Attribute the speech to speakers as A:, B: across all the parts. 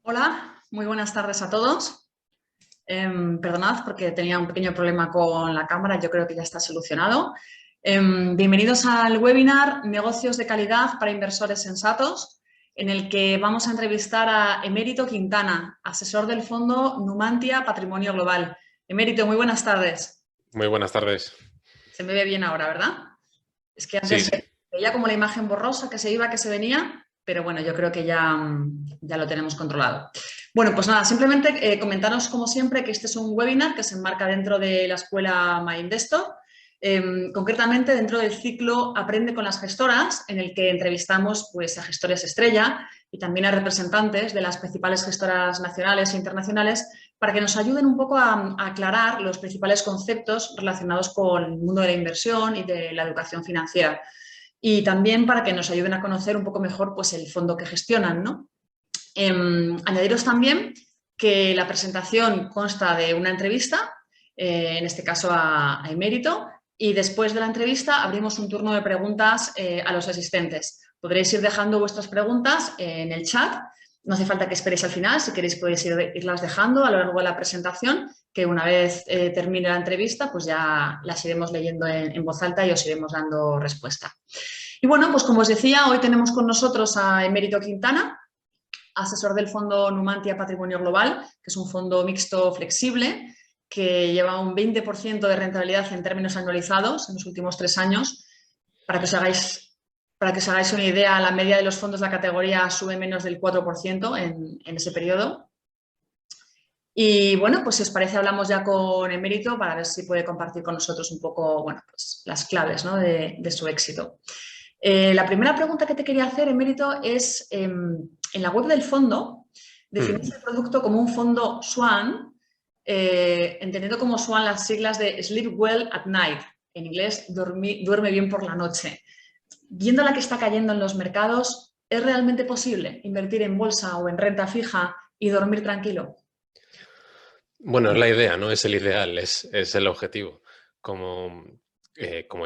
A: Hola, muy buenas tardes a todos. Perdonad porque tenía un pequeño problema con la cámara, yo creo que ya está solucionado. Bienvenidos al webinar Negocios de calidad para inversores sensatos, en el que vamos a entrevistar a Emérito Quintana, asesor del fondo Numantia Patrimonio Global. Emérito, muy buenas tardes.
B: Muy buenas tardes.
A: Se me ve bien ahora, ¿verdad? Es que
B: Sí,
A: antes veía como la imagen borrosa que se iba, que se venía, pero bueno, yo creo que ya lo tenemos controlado. Bueno, pues nada, simplemente comentaros como siempre que este es un webinar que se enmarca dentro de la escuela MyInvestor, concretamente dentro del ciclo Aprende con las gestoras, en el que entrevistamos pues, a gestores estrella y también a representantes de las principales gestoras nacionales e internacionales para que nos ayuden un poco a aclarar los principales conceptos relacionados con el mundo de la inversión y de la educación financiera. Y también para que nos ayuden a conocer un poco mejor pues, el fondo que gestionan, ¿no? Añadiros también que la presentación consta de una entrevista, en este caso a Emérito, y después de la entrevista abrimos un turno de preguntas a los asistentes. Podréis ir dejando vuestras preguntas en el chat. No hace falta que esperéis al final, si queréis podéis irlas dejando a lo largo de la presentación, que una vez termine la entrevista, pues ya las iremos leyendo en voz alta y os iremos dando respuesta. Y bueno, pues como os decía, hoy tenemos con nosotros a Emérito Quintana, asesor del fondo Numantia Patrimonio Global, que es un fondo mixto flexible que lleva un 20% de rentabilidad en términos anualizados en los últimos 3 años. Para que os hagáis una idea, la media de los fondos de la categoría sube menos del 4% en ese periodo. Y bueno, pues si os parece hablamos ya con Emérito para ver si puede compartir con nosotros un poco, bueno, pues las claves, ¿no? de su éxito. La primera pregunta que te quería hacer, Emérito, es en la web del fondo definís el producto como un fondo SWAN, entendiendo como SWAN las siglas de Sleep Well at Night, en inglés duerme bien por la noche. Viendo la que está cayendo en los mercados, ¿es realmente posible invertir en bolsa o en renta fija y dormir tranquilo?
B: bueno, es la idea, ¿no? Es el ideal, es el objetivo. Como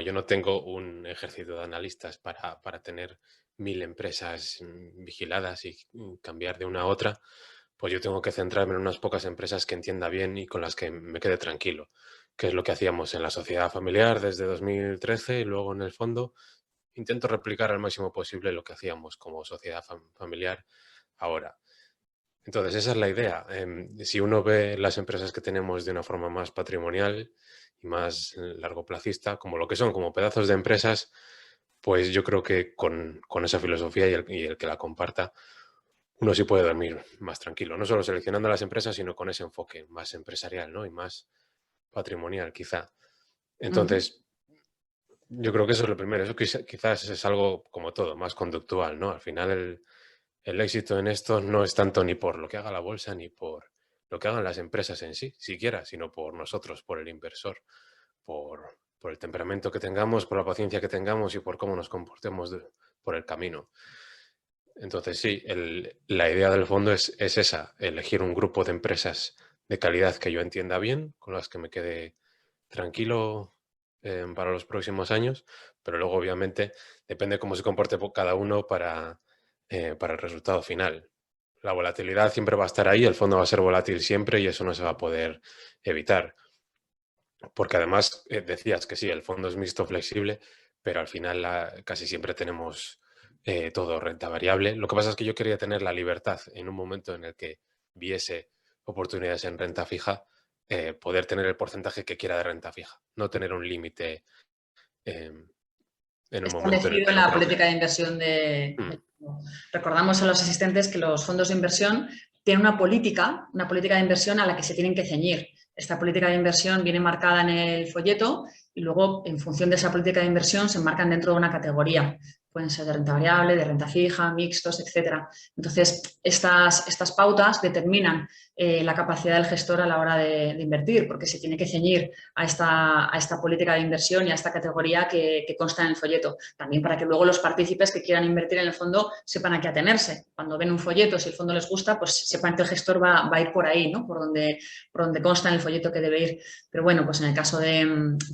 B: yo no tengo un ejército de analistas para tener 1000 empresas vigiladas y cambiar de una a otra, pues yo tengo que centrarme en unas pocas empresas que entienda bien y con las que me quede tranquilo, que es lo que hacíamos en la sociedad familiar desde 2013 y luego en el fondo intento replicar al máximo posible lo que hacíamos como sociedad familiar ahora. Entonces, esa es la idea. Si uno ve las empresas que tenemos de una forma más patrimonial y más largoplacista, como lo que son, como pedazos de empresas, pues yo creo que con esa filosofía y el que la comparta, uno sí puede dormir más tranquilo. No solo seleccionando las empresas, sino con ese enfoque más empresarial, ¿no? Y más patrimonial, quizá. Entonces, yo creo que eso es lo primero. Eso quizás es algo como todo, más conductual, ¿no? Al final el éxito en esto no es tanto ni por lo que haga la bolsa ni por lo que hagan las empresas en sí, siquiera, sino por nosotros, por el inversor, por el temperamento que tengamos, por la paciencia que tengamos y por cómo nos comportemos por el camino. Entonces, sí, la idea del fondo es esa, elegir un grupo de empresas de calidad que yo entienda bien, con las que me quede tranquilo para los próximos años, pero luego, obviamente, depende cómo se comporte cada uno para el resultado final. La volatilidad siempre va a estar ahí, el fondo va a ser volátil siempre y eso no se va a poder evitar. Porque además decías que sí, el fondo es mixto flexible, pero al final casi siempre tenemos todo renta variable. Lo que pasa es que yo quería tener la libertad en un momento en el que viese oportunidades en renta fija, poder tener el porcentaje que quiera de renta fija, no tener un límite en un momento en el
A: Establecido
B: que
A: en
B: no
A: la
B: creo que...
A: política de inversión
B: Mm.
A: Recordamos a los asistentes que los fondos de inversión tienen una política de inversión a la que se tienen que ceñir. Esta política de inversión viene marcada en el folleto y luego, en función de esa política de inversión, se enmarcan dentro de una categoría. Pueden ser de renta variable, de renta fija, mixtos, etcétera. Entonces, estas pautas determinan la capacidad del gestor a la hora de invertir, porque se tiene que ceñir a esta política de inversión y a esta categoría que consta en el folleto. También para que luego los partícipes que quieran invertir en el fondo sepan a qué atenerse. Cuando ven un folleto, si el fondo les gusta, pues sepan que el gestor va a ir por ahí, ¿no? Por donde consta en el folleto que debe ir. Pero bueno, pues en el caso de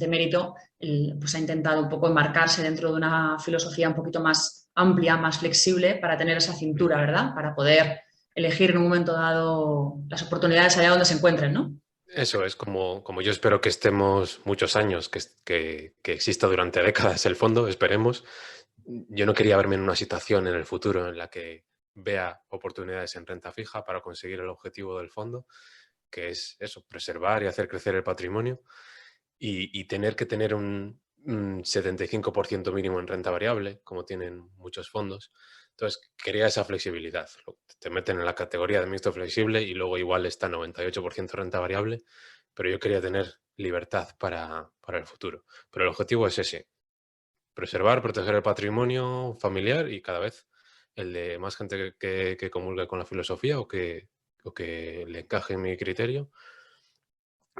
A: Mérito, pues ha intentado un poco enmarcarse dentro de una filosofía un poquito más amplia, más flexible, para tener esa cintura, ¿verdad? Para poder elegir en un momento dado las oportunidades allá donde se encuentren, ¿no?
B: Eso es como yo espero que estemos muchos años, que exista durante décadas el fondo, esperemos. Yo no quería verme en una situación en el futuro en la que vea oportunidades en renta fija para conseguir el objetivo del fondo, que es eso, preservar y hacer crecer el patrimonio y tener que tener un 75% mínimo en renta variable, como tienen muchos fondos. Entonces, quería esa flexibilidad. Te meten en la categoría de mixto flexible y luego igual está 98% renta variable, pero yo quería tener libertad para el futuro. Pero el objetivo es ese, preservar, proteger el patrimonio familiar y cada vez el de más gente que comulgue con la filosofía o que le encaje en mi criterio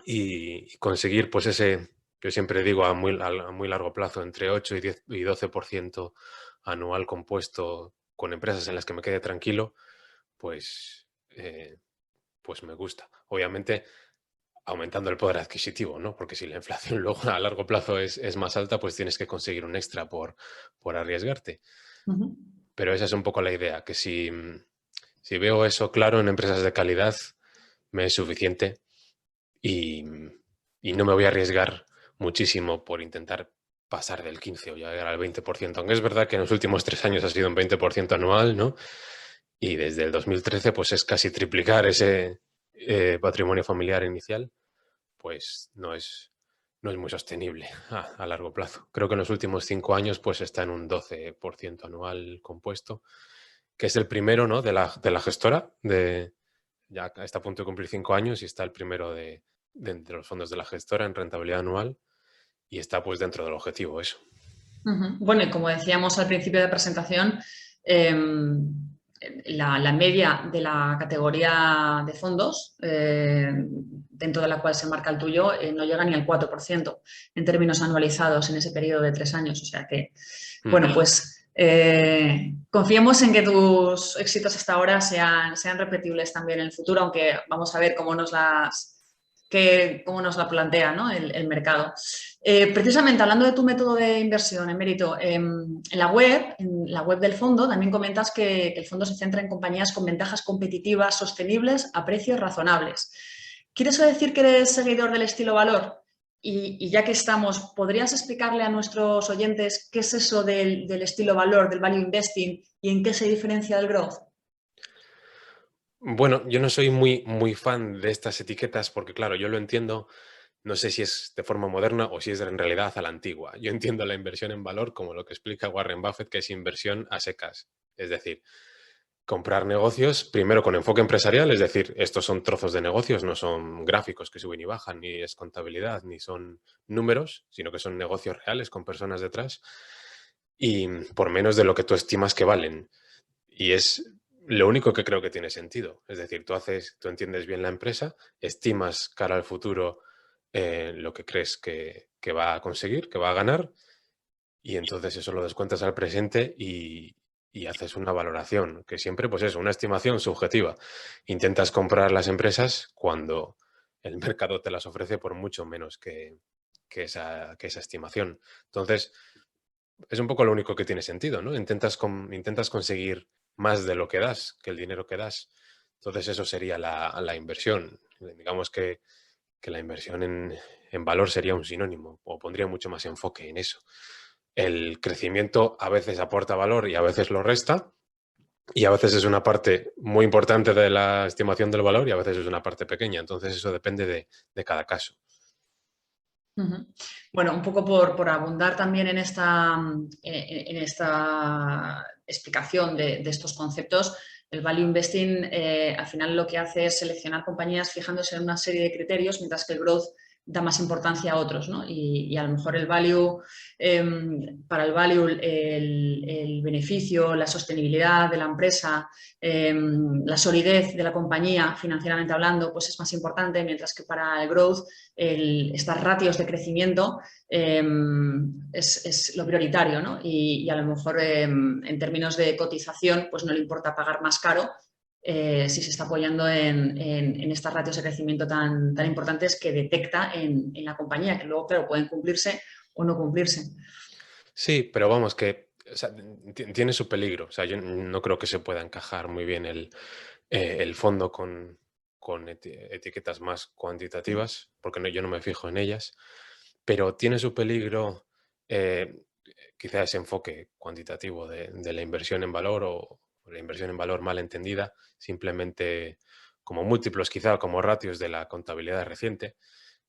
B: y conseguir pues ese, yo siempre digo a muy largo plazo, entre 8 y 10 y 12% anual compuesto con empresas en las que me quede tranquilo, pues, pues me gusta. Obviamente aumentando el poder adquisitivo, ¿no? Porque si la inflación luego a largo plazo es más alta, pues tienes que conseguir un extra por arriesgarte.
A: Ujú.
B: Pero esa es un poco la idea, que si veo eso claro en empresas de calidad, me es suficiente y, y no me voy a arriesgar muchísimo por intentar pasar del 15 o llegar al 20%, aunque es verdad que en los últimos 3 años ha sido un 20% anual, ¿no? Y desde el 2013 pues es casi triplicar ese patrimonio familiar inicial, pues no es muy sostenible a largo plazo. Creo que en los últimos 5 años pues está en un 12% anual compuesto, que es el primero, ¿no? de la gestora, ya está a punto de cumplir 5 años y está el primero de entre los fondos de la gestora en rentabilidad anual y está pues dentro del objetivo eso.
A: Ujú. Bueno, y como decíamos al principio de la presentación, la media de la categoría de fondos, dentro de la cual se marca el tuyo, no llega ni al 4% en términos anualizados en ese periodo de 3 años. O sea que,
B: Mm.
A: bueno, pues confiemos en que tus éxitos hasta ahora sean repetibles también en el futuro, aunque vamos a ver cómo nos la plantea, ¿no? el mercado. Precisamente hablando de tu método de inversión, Emérito, en la web del fondo, también comentas que el fondo se centra en compañías con ventajas competitivas sostenibles a precios razonables. ¿Quieres decir que eres seguidor del estilo valor? Y ya que estamos, ¿podrías explicarle a nuestros oyentes qué es eso del estilo valor, del value investing y en qué se diferencia del growth?
B: Bueno, yo no soy muy fan de estas etiquetas porque, claro, yo lo entiendo, no sé si es de forma moderna o si es en realidad a la antigua. Yo entiendo la inversión en valor como lo que explica Warren Buffett, que es inversión a secas. Es decir, comprar negocios primero con enfoque empresarial, es decir, estos son trozos de negocios, no son gráficos que suben y bajan, ni es contabilidad, ni son números, sino que son negocios reales con personas detrás y por menos de lo que tú estimas que valen. Y es lo único que creo que tiene sentido. Es decir, tú entiendes bien la empresa, estimas cara al futuro lo que crees que va a conseguir, que va a ganar, y entonces eso lo descuentas al presente y haces una valoración, que siempre, pues es una estimación subjetiva. Intentas comprar las empresas cuando el mercado te las ofrece por mucho menos que esa estimación. Entonces, es un poco lo único que tiene sentido, ¿no? Intentas conseguir más de lo que das, que el dinero que das. Entonces eso sería la inversión. Digamos que la inversión en valor sería un sinónimo o pondría mucho más enfoque en eso. El crecimiento a veces aporta valor y a veces lo resta y a veces es una parte muy importante de la estimación del valor y a veces es una parte pequeña. Entonces eso depende de cada caso.
A: Ujú. Bueno, un poco por abundar también en esta explicación de estos conceptos, el value investing al final lo que hace es seleccionar compañías fijándose en una serie de criterios, mientras que el growth da más importancia a otros, ¿no? Y a lo mejor el value, para el value, el beneficio, la sostenibilidad de la empresa, la solidez de la compañía financieramente hablando, pues es más importante, mientras que para el growth estas ratios de crecimiento es lo prioritario, ¿no? Y a lo mejor en términos de cotización, pues no le importa pagar más caro si se está apoyando en estas ratios de crecimiento tan importantes que detecta en la compañía, que luego, claro, pueden cumplirse o no cumplirse.
B: Sí, pero vamos, que o sea, tiene su peligro. O sea, yo no creo que se pueda encajar muy bien el fondo con etiquetas más cuantitativas, porque yo no me fijo en ellas, pero tiene su peligro quizá ese enfoque cuantitativo de la inversión en valor o la inversión en valor mal entendida, simplemente como múltiplos quizá, como ratios de la contabilidad reciente,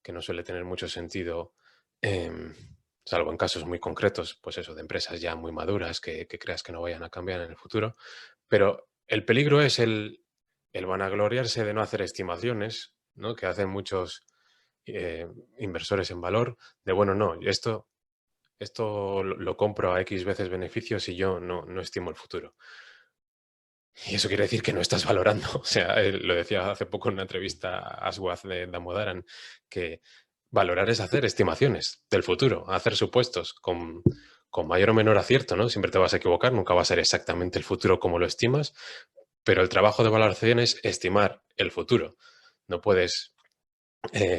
B: que no suele tener mucho sentido, salvo en casos muy concretos, pues eso, de empresas ya muy maduras que creas que no vayan a cambiar en el futuro. Pero el peligro es el vanagloriarse de no hacer estimaciones, ¿no? Que hacen muchos inversores en valor, de bueno, no, esto lo compro a X veces beneficios y yo no estimo el futuro. Y eso quiere decir que no estás valorando. O sea, lo decía hace poco en una entrevista a Aswath de Damodaran, que valorar es hacer estimaciones del futuro, hacer supuestos con mayor o menor acierto, ¿no? Siempre te vas a equivocar, nunca va a ser exactamente el futuro como lo estimas, pero el trabajo de valoración es estimar el futuro. No puedes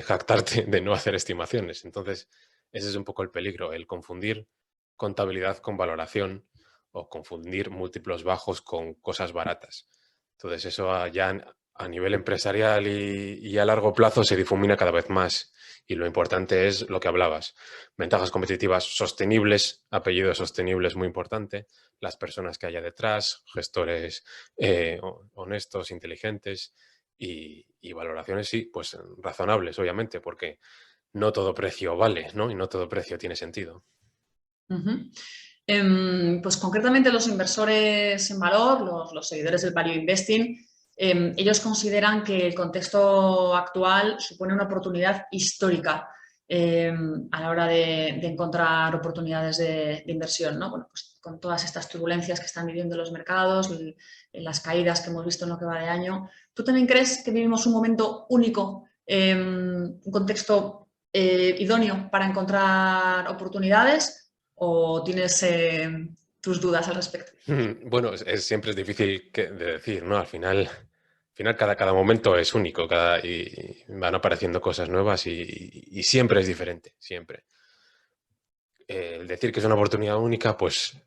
B: jactarte de no hacer estimaciones. Entonces, ese es un poco el peligro, el confundir contabilidad con valoración o confundir múltiplos bajos con cosas baratas. Entonces, eso ya a nivel empresarial y a largo plazo se difumina cada vez más. Y lo importante es lo que hablabas, ventajas competitivas sostenibles, apellido sostenible es muy importante, las personas que haya detrás, gestores honestos, inteligentes, y valoraciones, sí, pues razonables, obviamente, porque no todo precio vale, ¿no? Y no todo precio tiene sentido.
A: Ujú. Pues concretamente los inversores en valor, los seguidores del Value Investing, ellos consideran que el contexto actual supone una oportunidad histórica a la hora de encontrar oportunidades de inversión, ¿no? Bueno, pues con todas estas turbulencias que están viviendo los mercados, las caídas que hemos visto en lo que va de año. ¿Tú también crees que vivimos un momento único, un contexto idóneo para encontrar oportunidades? ¿O tienes tus dudas al respecto?
B: Bueno, siempre es difícil de decir, ¿no? Al final cada momento es único y van apareciendo cosas nuevas y siempre es diferente, siempre. El decir que es una oportunidad única, pues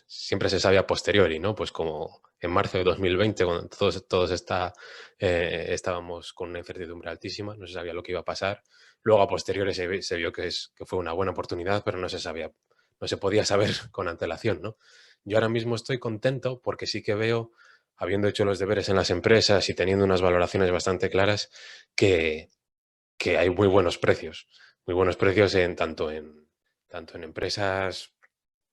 B: siempre se sabe a posteriori, ¿no? Pues como en marzo de 2020, cuando todos estábamos con una incertidumbre altísima, no se sabía lo que iba a pasar. Luego a posteriori se vio que fue una buena oportunidad, pero no se podía saber con antelación, ¿no? Yo ahora mismo estoy contento porque sí que veo, habiendo hecho los deberes en las empresas y teniendo unas valoraciones bastante claras, que, que hay muy buenos precios tanto en empresas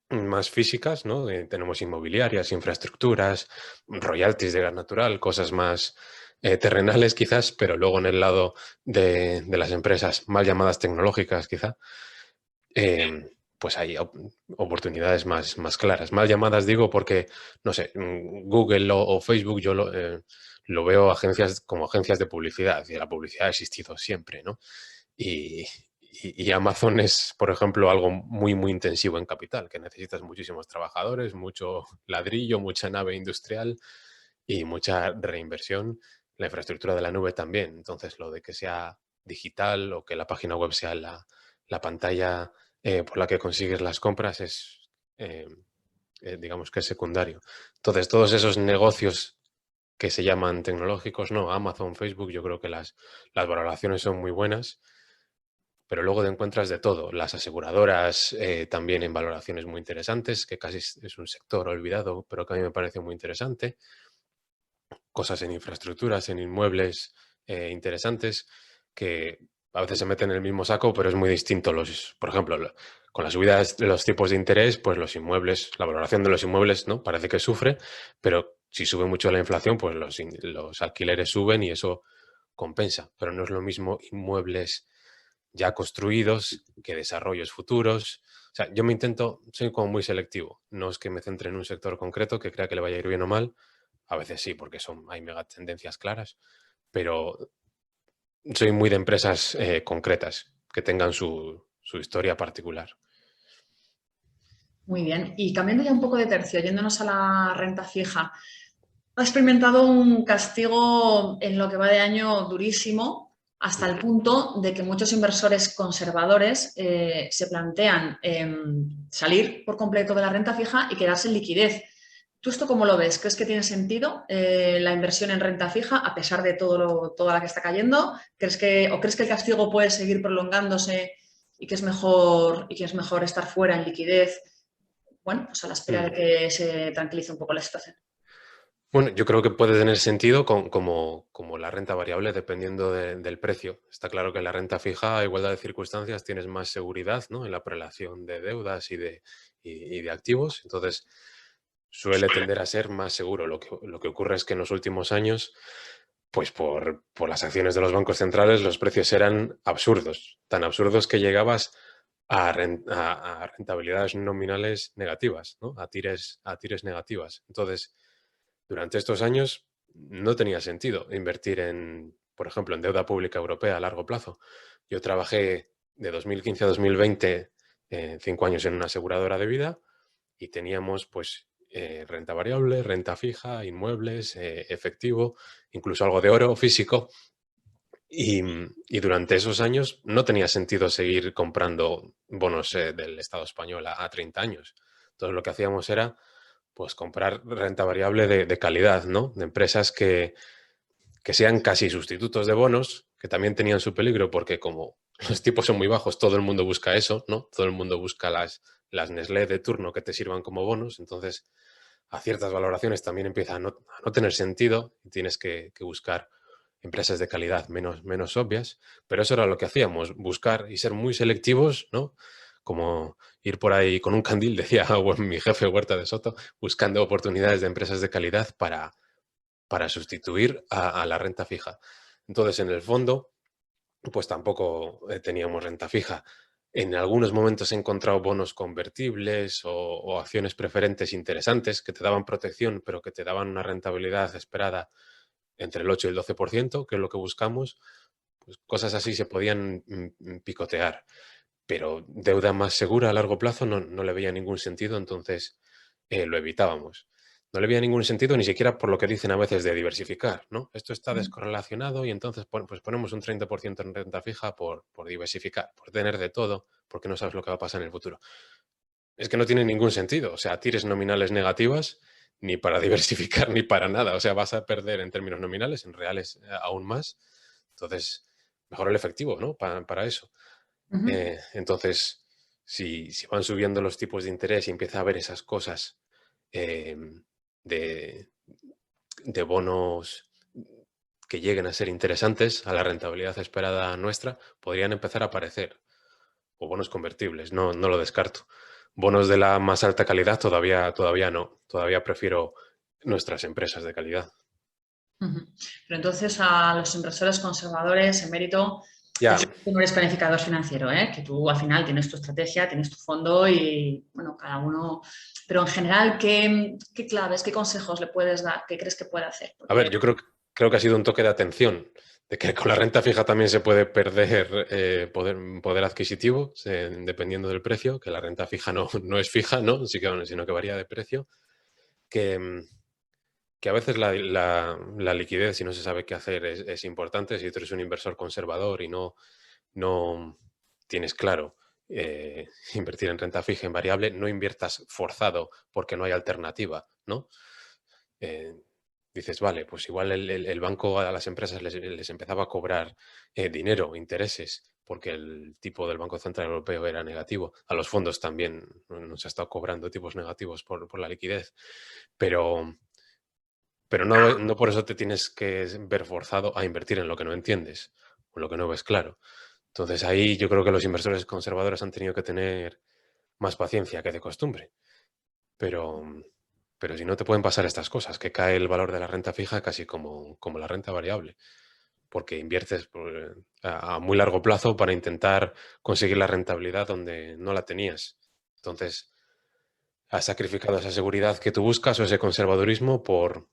B: más físicas, ¿no? Tenemos inmobiliarias, infraestructuras, royalties de gas natural, cosas más terrenales quizás, pero luego en el lado de las empresas mal llamadas tecnológicas quizá, pues hay oportunidades más claras. Mal llamadas digo porque, no sé, Google o Facebook yo lo veo como agencias de publicidad y la publicidad ha existido siempre, ¿no? Y, y Amazon es, por ejemplo, algo muy intensivo en capital, que necesitas muchísimos trabajadores, mucho ladrillo, mucha nave industrial y mucha reinversión. La infraestructura de la nube también. Entonces, lo de que sea digital o que la página web sea la pantalla por la que consigues las compras eh, digamos que es secundario. Entonces, todos esos negocios que se llaman tecnológicos, no, Amazon, Facebook, yo creo que las valoraciones son muy buenas, pero luego te encuentras de todo. Las aseguradoras también en valoraciones muy interesantes, que casi es un sector olvidado, pero que a mí me parece muy interesante. Cosas en infraestructuras, en inmuebles interesantes, que a veces se meten en el mismo saco, pero es muy distinto. Por ejemplo, con las subidas de los tipos de interés, pues los inmuebles, la valoración de los inmuebles, ¿no? Parece que sufre, pero si sube mucho la inflación, pues los alquileres suben y eso compensa. Pero no es lo mismo inmuebles ya construidos que desarrollos futuros. O sea, soy como muy selectivo. No es que me centre en un sector concreto que crea que le vaya a ir bien o mal. A veces sí, porque hay mega tendencias claras, pero soy muy de empresas concretas que tengan su historia particular.
A: Muy bien. Y cambiando ya un poco de tercio, yéndonos a la renta fija, ha experimentado un castigo en lo que va de año durísimo, hasta el punto de que muchos inversores conservadores se plantean salir por completo de la renta fija y quedarse en liquidez. ¿Tú esto cómo lo ves? ¿Crees que tiene sentido la inversión en renta fija a pesar de toda la que está cayendo? ¿Crees que el castigo puede seguir prolongándose y que es mejor estar fuera en liquidez? Bueno, pues a la espera de
B: Mm.
A: que se tranquilice un poco la situación.
B: Bueno, yo creo que puede tener sentido como la renta variable dependiendo del precio. Está claro que en la renta fija, a igualdad de circunstancias, tienes más seguridad, ¿no? En la prelación de deudas y de activos. Entonces, suele tender a ser más seguro. Lo que ocurre es que en los últimos años, pues por las acciones de los bancos centrales, los precios eran absurdos. Tan absurdos que llegabas a rentabilidades nominales negativas, ¿no? A tires negativas. Entonces, durante estos años no tenía sentido invertir por ejemplo, en deuda pública europea a largo plazo. Yo trabajé de 2015 a 2020 5 años en una aseguradora de vida y teníamos pues renta variable, renta fija, inmuebles, efectivo, incluso algo de oro físico. Y durante esos años no tenía sentido seguir comprando bonos del Estado español a 30 años. Entonces lo que hacíamos era pues comprar renta variable de calidad, ¿no? De empresas que sean casi sustitutos de bonos, que también tenían su peligro porque como los tipos son muy bajos, todo el mundo busca eso, ¿no? Todo el mundo busca las Nestlé de turno que te sirvan como bonos, entonces a ciertas valoraciones también empieza a no tener sentido y tienes que buscar empresas de calidad menos obvias, pero eso era lo que hacíamos, buscar y ser muy selectivos, ¿no? Como ir por ahí con un candil, decía mi jefe Huerta de Soto, buscando oportunidades de empresas de calidad para sustituir a la renta fija. Entonces, en el fondo, pues tampoco teníamos renta fija. En algunos momentos he encontrado bonos convertibles o acciones preferentes interesantes que te daban protección, pero que te daban una rentabilidad esperada entre el 8 y el 12%, que es lo que buscamos. Pues cosas así se podían picotear, pero deuda más segura a largo plazo no le veía ningún sentido, entonces lo evitábamos. No le veía ningún sentido ni siquiera por lo que dicen a veces de diversificar, ¿no? Esto está descorrelacionado y entonces pues ponemos un 30% en renta fija por diversificar, por tener de todo, porque no sabes lo que va a pasar en el futuro. Es que no tiene ningún sentido, o sea, tires nominales negativas ni para diversificar ni para nada, o sea, vas a perder en términos nominales, en reales aún más. Entonces, mejor el efectivo, ¿no? Para eso.
A: Ujú.
B: Entonces, si van subiendo los tipos de interés y empieza a haber esas cosas eh, de, de bonos que lleguen a ser interesantes a la rentabilidad esperada nuestra, podrían empezar a aparecer. O bonos convertibles, no lo descarto. Bonos de la más alta calidad todavía no. Todavía prefiero nuestras empresas de calidad.
A: Ujú. Pero entonces a los inversores conservadores, emérito, ya
B: Ya,
A: sé que no eres planificador financiero, ¿eh? Que tú al final tienes tu estrategia, tienes tu fondo y, bueno, cada uno... Pero en general, ¿qué claves, qué consejos le puedes dar? ¿Qué crees que puede hacer?
B: a ver,
A: Porque,
B: yo creo que ha sido un toque de atención, de que con la renta fija también se puede perder poder adquisitivo, dependiendo del precio, que la renta fija no es fija, ¿no? Sino que varía de precio, que, que a veces la liquidez, si no se sabe qué hacer, es importante. Si tú eres un inversor conservador y no tienes claro invertir en renta fija, en variable, no inviertas forzado porque no hay alternativa, ¿no? Eh, dices, vale, pues igual el banco a las empresas les empezaba a cobrar dinero, intereses, porque el tipo del Banco Central Europeo era negativo. A los fondos también nos ha estado cobrando tipos negativos por la liquidez, pero, pero no por eso te tienes que ver forzado a invertir en lo que no entiendes o en lo que no ves claro. Entonces ahí yo creo que los inversores conservadores han tenido que tener más paciencia que de costumbre. Pero, pero si no te pueden pasar estas cosas, que cae el valor de la renta fija casi como la renta variable, porque inviertes a muy largo plazo para intentar conseguir la rentabilidad donde no la tenías. Entonces, has sacrificado esa seguridad que tú buscas o ese conservadurismo por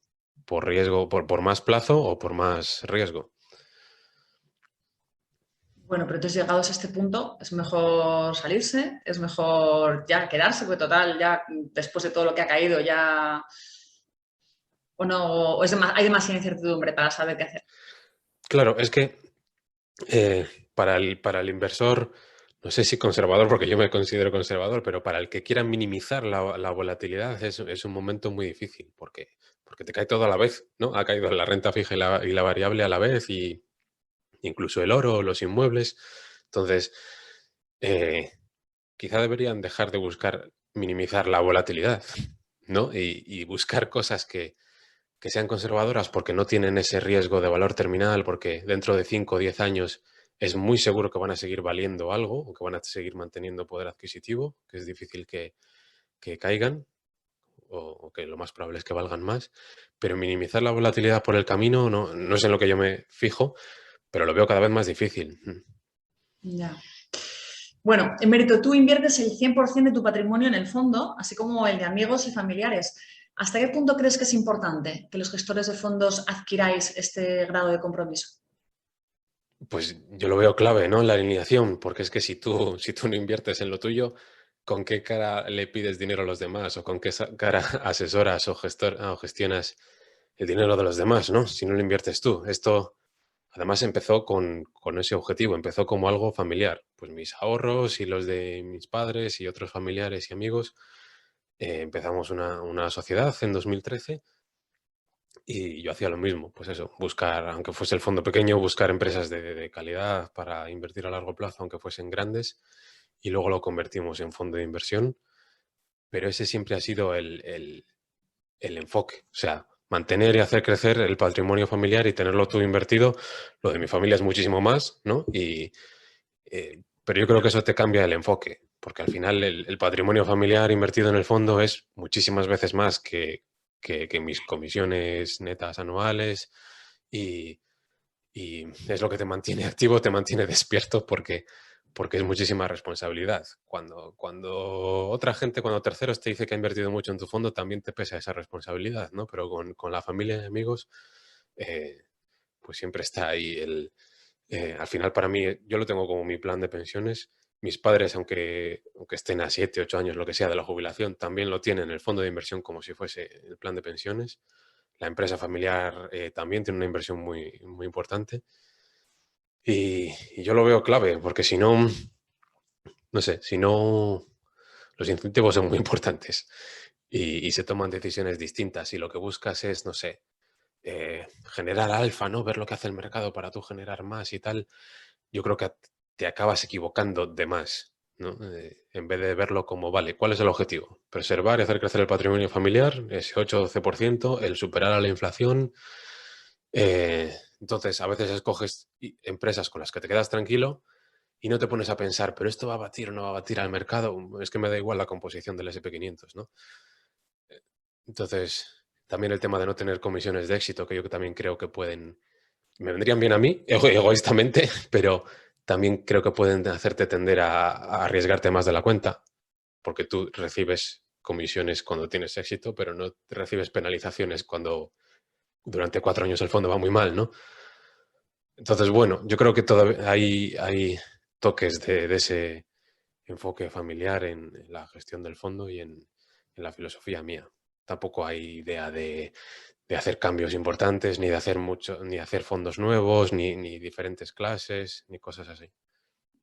B: riesgo, por más plazo o por más riesgo.
A: bueno, pero entonces llegados a este punto, es mejor salirse, es mejor ya quedarse, porque total, ya después de todo lo que ha caído, ya... O no, hay demasiada incertidumbre para saber qué hacer.
B: Claro, es que para el inversor no sé si conservador, porque yo me considero conservador, pero para el que quiera minimizar la volatilidad es un momento muy difícil, porque te cae todo a la vez, ¿no? Ha caído la renta fija y la variable a la vez, y incluso el oro, los inmuebles. Entonces, eh, quizá deberían dejar de buscar minimizar la volatilidad, ¿no? Y buscar cosas que sean conservadoras porque no tienen ese riesgo de valor terminal, porque dentro de 5 o 10 años es muy seguro que van a seguir valiendo algo o que van a seguir manteniendo poder adquisitivo, que es difícil que caigan o que lo más probable es que valgan más. Pero minimizar la volatilidad por el camino no es en lo que yo me fijo, pero lo veo cada vez más difícil.
A: Ya. Bueno, Emérito, tú inviertes el 100% de tu patrimonio en el fondo, así como el de amigos y familiares. ¿Hasta qué punto crees que es importante que los gestores de fondos adquiráis este grado de compromiso?
B: Pues yo lo veo clave, ¿no? La alineación, porque es que si tú no inviertes en lo tuyo, ¿con qué cara le pides dinero a los demás? ¿O con qué cara asesoras o gestionas el dinero de los demás, ¿no? Si no lo inviertes tú. Esto, además, empezó con ese objetivo, empezó como algo familiar. Pues mis ahorros y los de mis padres y otros familiares y amigos, empezamos una sociedad en 2013 y yo hacía lo mismo, pues eso, buscar, aunque fuese el fondo pequeño, buscar empresas de calidad para invertir a largo plazo, aunque fuesen grandes, y luego lo convertimos en fondo de inversión, pero ese siempre ha sido el enfoque, o sea, mantener y hacer crecer el patrimonio familiar y tenerlo todo invertido. Lo de mi familia es muchísimo más, ¿no? Pero yo creo que eso te cambia el enfoque, porque al final el patrimonio familiar invertido en el fondo es muchísimas veces más que mis comisiones netas anuales y, y es lo que te mantiene activo, te mantiene despierto porque es muchísima responsabilidad. Cuando otra gente, cuando terceros te dice que ha invertido mucho en tu fondo, también te pesa esa responsabilidad, ¿no? Pero con la familia y amigos, eh, pues siempre está ahí al final, para mí, yo lo tengo como mi plan de pensiones. Mis padres, aunque estén a 7, 8 años, lo que sea, de la jubilación, también lo tienen en el fondo de inversión como si fuese el plan de pensiones. La empresa familiar también tiene una inversión muy, muy importante. Y yo lo veo clave, porque si no, no sé, si no, los incentivos son muy importantes y se toman decisiones distintas. Y lo que buscas es, no sé, generar alfa, ¿no? Ver lo que hace el mercado para tú generar más y tal. Yo creo que te acabas equivocando de más, ¿no? En vez de verlo como, vale, ¿cuál es el objetivo? Preservar y hacer crecer el patrimonio familiar, ese 8 o 12%, el superar a la inflación. Entonces, a veces escoges empresas con las que te quedas tranquilo y no te pones a pensar, pero esto va a batir o no va a batir al mercado. Es que me da igual la composición del SP500, ¿no? Entonces, también el tema de no tener comisiones de éxito, que yo también creo que me vendrían bien a mí, egoístamente, pero también creo que pueden hacerte tender a arriesgarte más de la cuenta, porque tú recibes comisiones cuando tienes éxito, pero no recibes penalizaciones cuando durante 4 años el fondo va muy mal, ¿no? Entonces, bueno, yo creo que todavía hay toques de ese enfoque familiar en la gestión del fondo y en la filosofía mía. Tampoco hay idea de hacer cambios importantes, ni de hacer mucho, ni hacer fondos nuevos, ni diferentes clases, ni cosas así.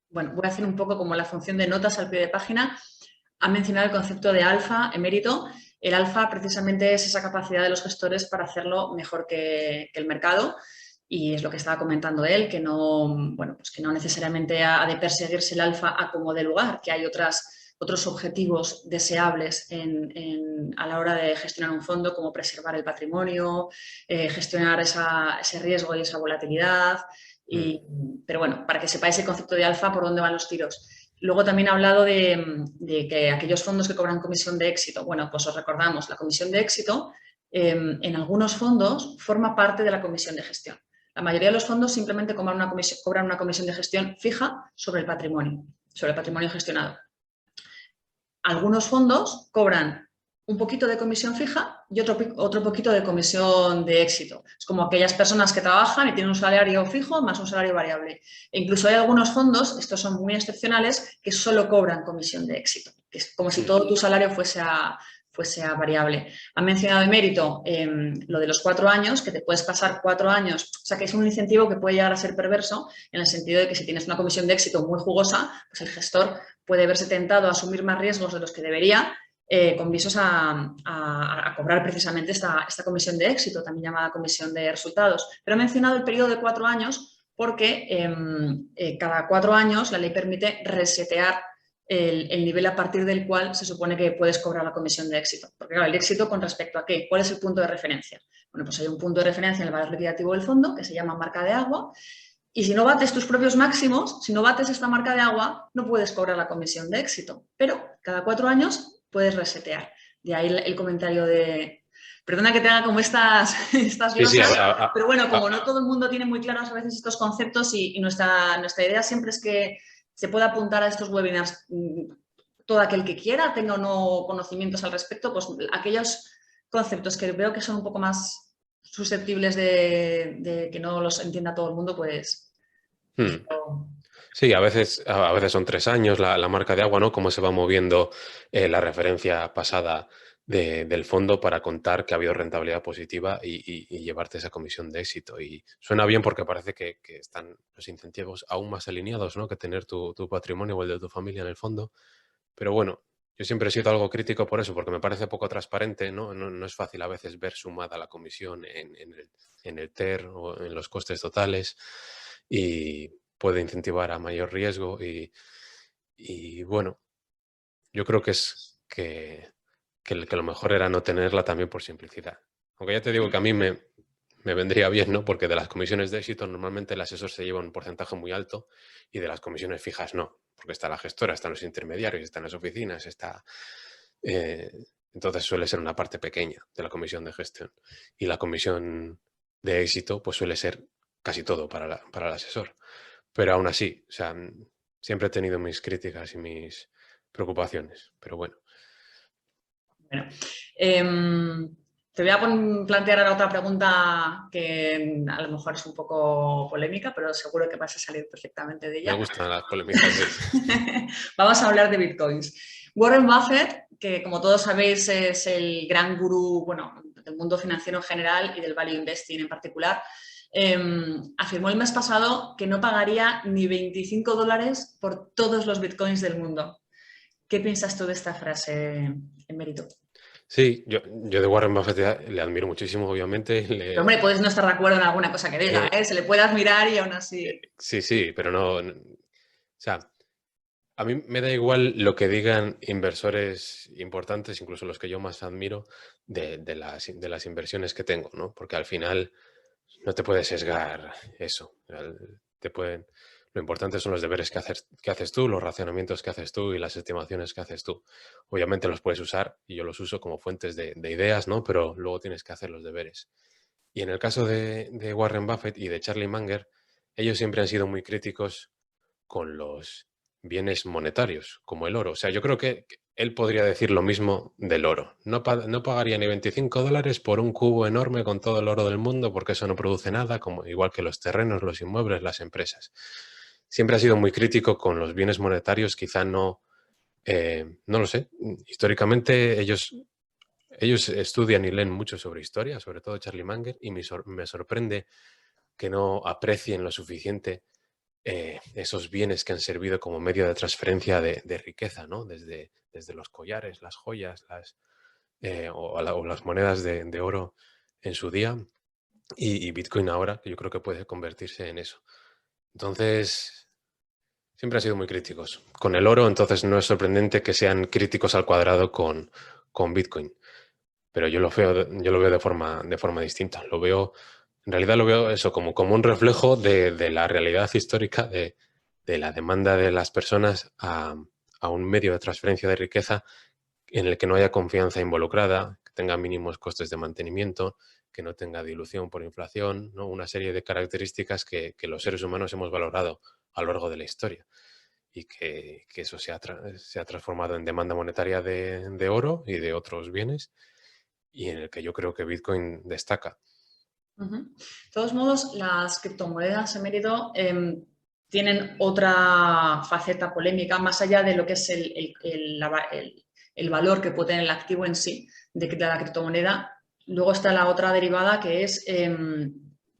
A: Bueno, voy a hacer un poco como la función de notas al pie de página. Ha mencionado el concepto de alfa, Emérito. El alfa precisamente es esa capacidad de los gestores para hacerlo mejor que el mercado. Y es lo que estaba comentando él, que no, bueno, pues que no necesariamente ha de perseguirse el alfa a como de lugar, que hay otros objetivos deseables a la hora de gestionar un fondo, como preservar el patrimonio, gestionar ese riesgo y esa volatilidad. Pero bueno, para que sepáis el concepto de alfa, por dónde van los tiros. Luego también ha hablado de que aquellos fondos que cobran comisión de éxito, bueno, pues os recordamos, la comisión de éxito en algunos fondos forma parte de la comisión de gestión. La mayoría de los fondos simplemente cobran una comisión de gestión fija sobre el patrimonio gestionado. Algunos fondos cobran un poquito de comisión fija y otro poquito de comisión de éxito. Es como aquellas personas que trabajan y tienen un salario fijo más un salario variable. E incluso hay algunos fondos, estos son muy excepcionales, que solo cobran comisión de éxito. Que es como si todo tu salario fuese pues sea variable. Han mencionado Emérito lo de los 4 años, que te puedes pasar 4 años, o sea que es un incentivo que puede llegar a ser perverso en el sentido de que si tienes una comisión de éxito muy jugosa, pues el gestor puede verse tentado a asumir más riesgos de los que debería con visos a cobrar precisamente esta comisión de éxito, también llamada comisión de resultados. Pero he mencionado el periodo de 4 años porque cada 4 años la ley permite resetear el nivel a partir del cual se supone que puedes cobrar la comisión de éxito. Porque claro, el éxito con respecto a qué, ¿cuál es el punto de referencia? Bueno, pues hay un punto de referencia en el valor liquidativo del fondo que se llama marca de agua y si no bates tus propios máximos, si no bates esta marca de agua, no puedes cobrar la comisión de éxito. Pero cada 4 años puedes resetear. De ahí el comentario de... Perdona que tenga como estas
B: Sí, sí,
A: glosas, pero bueno, como no todo el mundo tiene muy claros a veces estos conceptos y nuestra idea siempre es que se pueda apuntar a estos webinars todo aquel que quiera, tenga o no conocimientos al respecto, pues aquellos conceptos que veo que son un poco más susceptibles de que no los entienda todo el mundo, pues...
B: Sí, a veces son 3 años la marca de agua, ¿no? Cómo se va moviendo la referencia pasada del fondo para contar que ha habido rentabilidad positiva y llevarte esa comisión de éxito. Y suena bien porque parece que están los incentivos aún más alineados, ¿no? Que tener tu patrimonio o el de tu familia en el fondo. Pero bueno, yo siempre he sido algo crítico por eso, porque me parece poco transparente, ¿no? No es fácil a veces ver sumada la comisión en el TER o en los costes totales y puede incentivar a mayor riesgo y bueno, yo creo que es que lo mejor era no tenerla también por simplicidad. Aunque ya te digo que a mí me vendría bien, ¿no? Porque de las comisiones de éxito normalmente el asesor se lleva un porcentaje muy alto y de las comisiones fijas no, porque está la gestora, están los intermediarios, están las oficinas, eh, entonces suele ser una parte pequeña de la comisión de gestión. Y la comisión de éxito pues suele ser casi todo para el asesor. Pero aún así, o sea, siempre he tenido mis críticas y mis preocupaciones, pero bueno.
A: Bueno, te voy a plantear ahora otra pregunta que a lo mejor es un poco polémica, pero seguro que vas a salir perfectamente de
B: Me
A: ella.
B: gustan las polémicas, sí.
A: Vamos a hablar de bitcoins. Warren Buffett, que como todos sabéis es el gran gurú, bueno, del mundo financiero en general y del value investing en particular, afirmó el mes pasado que no pagaría ni $25 por todos los bitcoins del mundo. ¿Qué piensas tú de esta frase, Emérito?
B: Sí, yo de Warren Buffett le admiro muchísimo, obviamente.
A: Pero, hombre, puedes no estar de acuerdo en alguna cosa que diga, ¿eh? Se le puede admirar y aún así...
B: Sí, pero o sea, a mí me da igual lo que digan inversores importantes, incluso los que yo más admiro, de las inversiones que tengo, ¿no? Porque al final no te puedes sesgar eso. Lo importante son los deberes que haces tú, los racionamientos que haces tú y las estimaciones que haces tú. Obviamente los puedes usar y yo los uso como fuentes de ideas, ¿no? Pero luego tienes que hacer los deberes. Y en el caso de Warren Buffett y de Charlie Munger, ellos siempre han sido muy críticos con los bienes monetarios, como el oro. O sea, yo creo que él podría decir lo mismo del oro. No pagaría ni $25 por un cubo enorme con todo el oro del mundo, porque eso no produce nada, como, igual que los terrenos, los inmuebles, las empresas. Siempre ha sido muy crítico con los bienes monetarios, quizá no lo sé. Históricamente ellos estudian y leen mucho sobre historia, sobre todo Charlie Munger, y me sorprende que no aprecien lo suficiente esos bienes que han servido como medio de transferencia de riqueza, ¿no? Desde los collares, las joyas, o las monedas de oro en su día y Bitcoin ahora, que yo creo que puede convertirse en eso. Entonces, siempre han sido muy críticos. Con el oro, entonces no es sorprendente que sean críticos al cuadrado con Bitcoin. Pero yo lo veo de forma distinta. En realidad lo veo eso como un reflejo de la realidad histórica de la demanda de las personas a un medio de transferencia de riqueza en el que no haya confianza involucrada, que tenga mínimos costes de mantenimiento, que no tenga dilución por inflación, ¿no? Una serie de características que los seres humanos hemos valorado a lo largo de la historia y que eso se ha transformado en demanda monetaria de oro y de otros bienes y en el que yo creo que Bitcoin destaca.
A: De todos modos, las criptomonedas, Emérito, tienen otra faceta polémica, más allá de lo que es el valor que puede tener el activo en sí de la criptomoneda. Luego está la otra derivada, que es el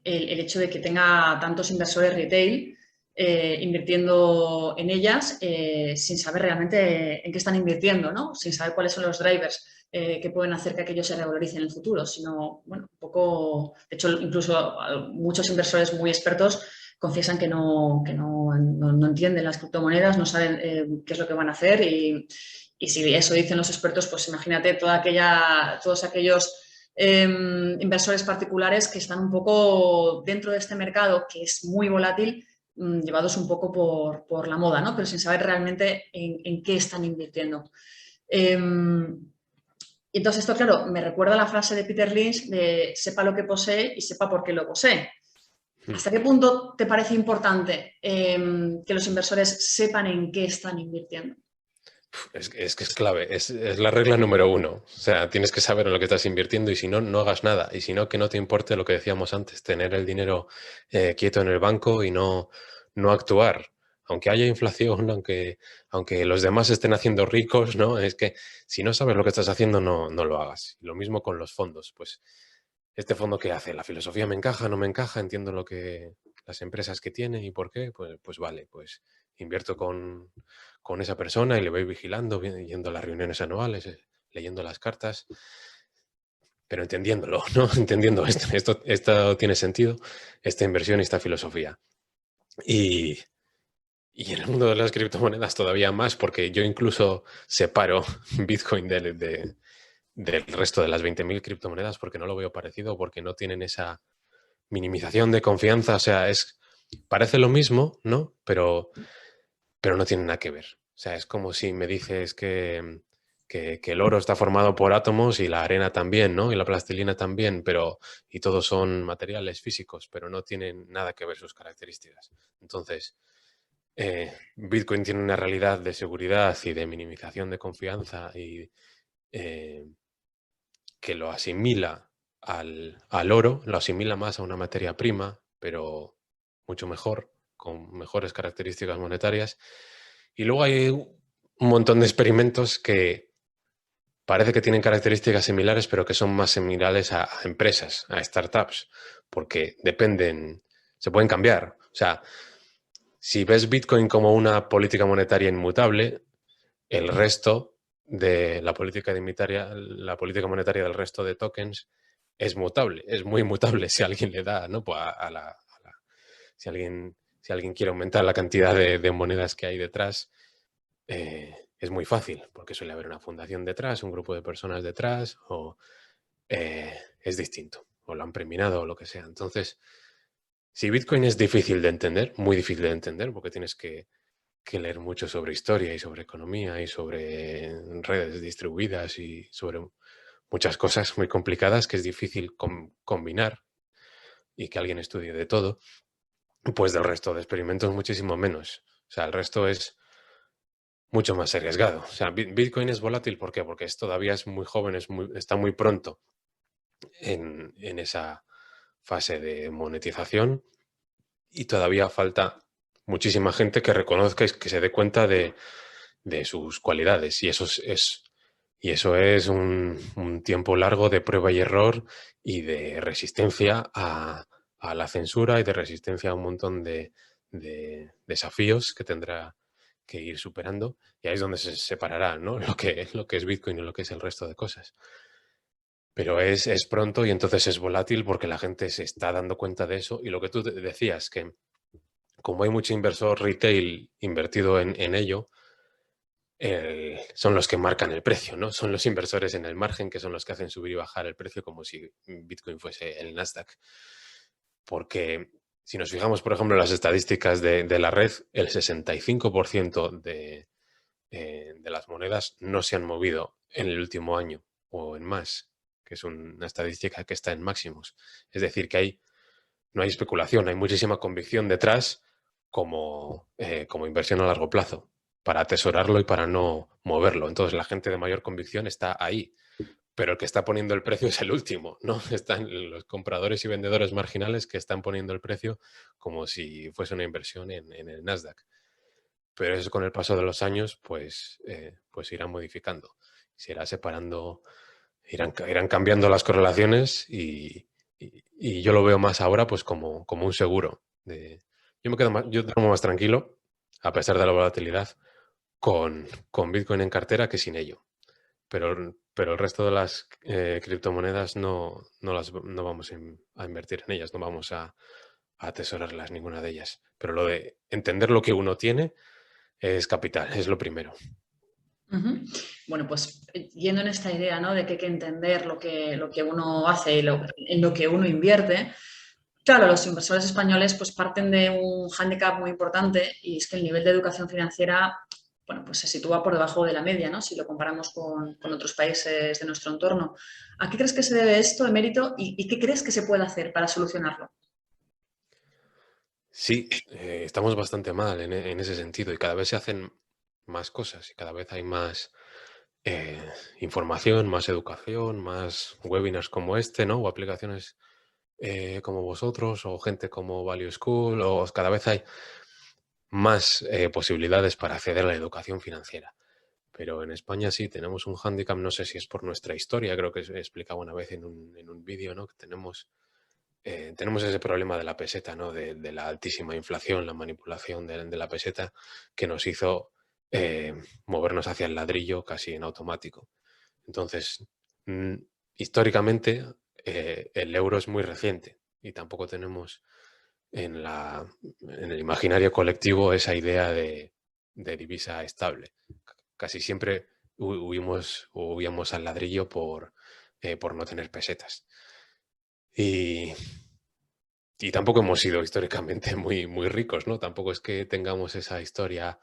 A: hecho de que tenga tantos inversores retail invirtiendo en ellas sin saber realmente en qué están invirtiendo, ¿no? Sin saber cuáles son los drivers que pueden hacer que aquello se revalorice en el futuro, sino, bueno, un poco, de hecho, incluso muchos inversores muy expertos confiesan que no entienden las criptomonedas, no saben qué es lo que van a hacer y si eso dicen los expertos, pues imagínate todos aquellos inversores particulares que están un poco dentro de este mercado que es muy volátil, llevados un poco por la moda, ¿no? Pero sin saber realmente en qué están invirtiendo. Y entonces esto, claro, me recuerda a la frase de Peter Lynch de sepa lo que posee y sepa por qué lo posee. ¿Hasta qué punto te parece importante que los inversores sepan en qué están invirtiendo?
B: Es que es clave, es la regla número uno. O sea, tienes que saber en lo que estás invirtiendo y si no, no hagas nada. Y si no, que no te importe lo que decíamos antes, tener el dinero quieto en el banco y no actuar. Aunque haya inflación, aunque los demás estén haciendo ricos, ¿no? Es que si no sabes lo que estás haciendo, no lo hagas. Y lo mismo con los fondos. Pues, ¿este fondo qué hace? ¿La filosofía me encaja? ¿No me encaja? ¿Entiendo las empresas que tiene y por qué? Pues vale, pues invierto con esa persona y le voy vigilando, yendo a las reuniones anuales, leyendo las cartas, pero entendiéndolo, ¿no? Entendiendo esto tiene sentido, esta inversión y esta filosofía. Y, y en el mundo de las criptomonedas todavía más, porque yo incluso separo Bitcoin del resto de las 20.000 criptomonedas porque no lo veo parecido, porque no tienen esa minimización de confianza, o sea, parece lo mismo, ¿no? Pero no tiene nada que ver. O sea, es como si me dices que el oro está formado por átomos y la arena también, ¿no? Y la plastilina también, y todos son materiales físicos, pero no tienen nada que ver sus características. Entonces, Bitcoin tiene una realidad de seguridad y de minimización de confianza y que lo asimila al oro, lo asimila más a una materia prima, pero mucho mejor, con mejores características monetarias. Y luego hay un montón de experimentos que parece que tienen características similares, pero que son más similares a empresas, a startups, porque se pueden cambiar. O sea, si ves Bitcoin como una política monetaria inmutable, el resto de la política monetaria del resto de tokens es mutable, es muy mutable si alguien le da, ¿no? Pues si alguien quiere aumentar la cantidad de monedas que hay detrás, es muy fácil, porque suele haber una fundación detrás, un grupo de personas detrás, o es distinto, o lo han preminado o lo que sea. Entonces, si Bitcoin es difícil de entender, muy difícil de entender, porque tienes que leer mucho sobre historia y sobre economía y sobre redes distribuidas y sobre muchas cosas muy complicadas que es difícil combinar y que alguien estudie de todo, pues del resto de experimentos muchísimo menos. O sea, el resto es mucho más arriesgado. O sea, Bitcoin es volátil, ¿por qué? Porque todavía es muy joven, está muy pronto en esa fase de monetización y todavía falta muchísima gente que reconozca y que se dé cuenta de sus cualidades. Y eso es un tiempo largo de prueba y error y de resistencia a la censura y de resistencia a un montón de desafíos que tendrá que ir superando. Y ahí es donde se separará, ¿no? Lo que es Bitcoin y lo que es el resto de cosas. Pero es pronto y entonces es volátil porque la gente se está dando cuenta de eso. Y lo que tú decías, que como hay mucho inversor retail invertido en ello, son los que marcan el precio, ¿no? Son los inversores en el margen que son los que hacen subir y bajar el precio como si Bitcoin fuese el Nasdaq. Porque si nos fijamos, por ejemplo, en las estadísticas de la red, el 65% de las monedas no se han movido en el último año o en más, que es una estadística que está en máximos. Es decir, que no hay especulación, hay muchísima convicción detrás como inversión a largo plazo, para atesorarlo y para no moverlo. Entonces la gente de mayor convicción está ahí, pero el que está poniendo el precio es el último, ¿no? Están los compradores y vendedores marginales que están poniendo el precio como si fuese una inversión en el Nasdaq. Pero eso con el paso de los años, pues irá modificando. se irá separando, irán cambiando las correlaciones y yo lo veo más ahora pues como un seguro. Yo duermo más tranquilo, a pesar de la volatilidad, con Bitcoin en cartera que sin ello. Pero el resto de las criptomonedas no vamos a invertir en ellas, no vamos a atesorarlas, ninguna de ellas. Pero lo de entender lo que uno tiene es capital, es lo primero.
A: Ujú. Bueno, pues yendo en esta idea, ¿no? De que hay que entender lo que uno hace y en lo que uno invierte, claro, los inversores españoles pues parten de un hándicap muy importante y es que el nivel de educación financiera, bueno, pues se sitúa por debajo de la media, ¿no? Si lo comparamos con otros países de nuestro entorno. ¿A qué crees que se debe esto, emérito, y qué crees que se puede hacer para solucionarlo?
B: Sí, estamos bastante mal en ese sentido y cada vez se hacen más cosas y cada vez hay más información, más educación, más webinars como este, ¿no? O aplicaciones como vosotros o gente como Value School o cada vez hay más posibilidades para acceder a la educación financiera. Pero en España sí tenemos un hándicap, no sé si es por nuestra historia, creo que explicaba una vez en un vídeo, ¿no? Que tenemos ese problema de la peseta, ¿no? De la altísima inflación, la manipulación de la peseta que nos hizo movernos hacia el ladrillo casi en automático. Entonces, mm, históricamente el euro es muy reciente y tampoco tenemos en el imaginario colectivo esa idea de divisa estable. Casi siempre huíamos al ladrillo por no tener pesetas. Y, y tampoco hemos sido históricamente muy ricos, ¿no? Tampoco es que tengamos esa historia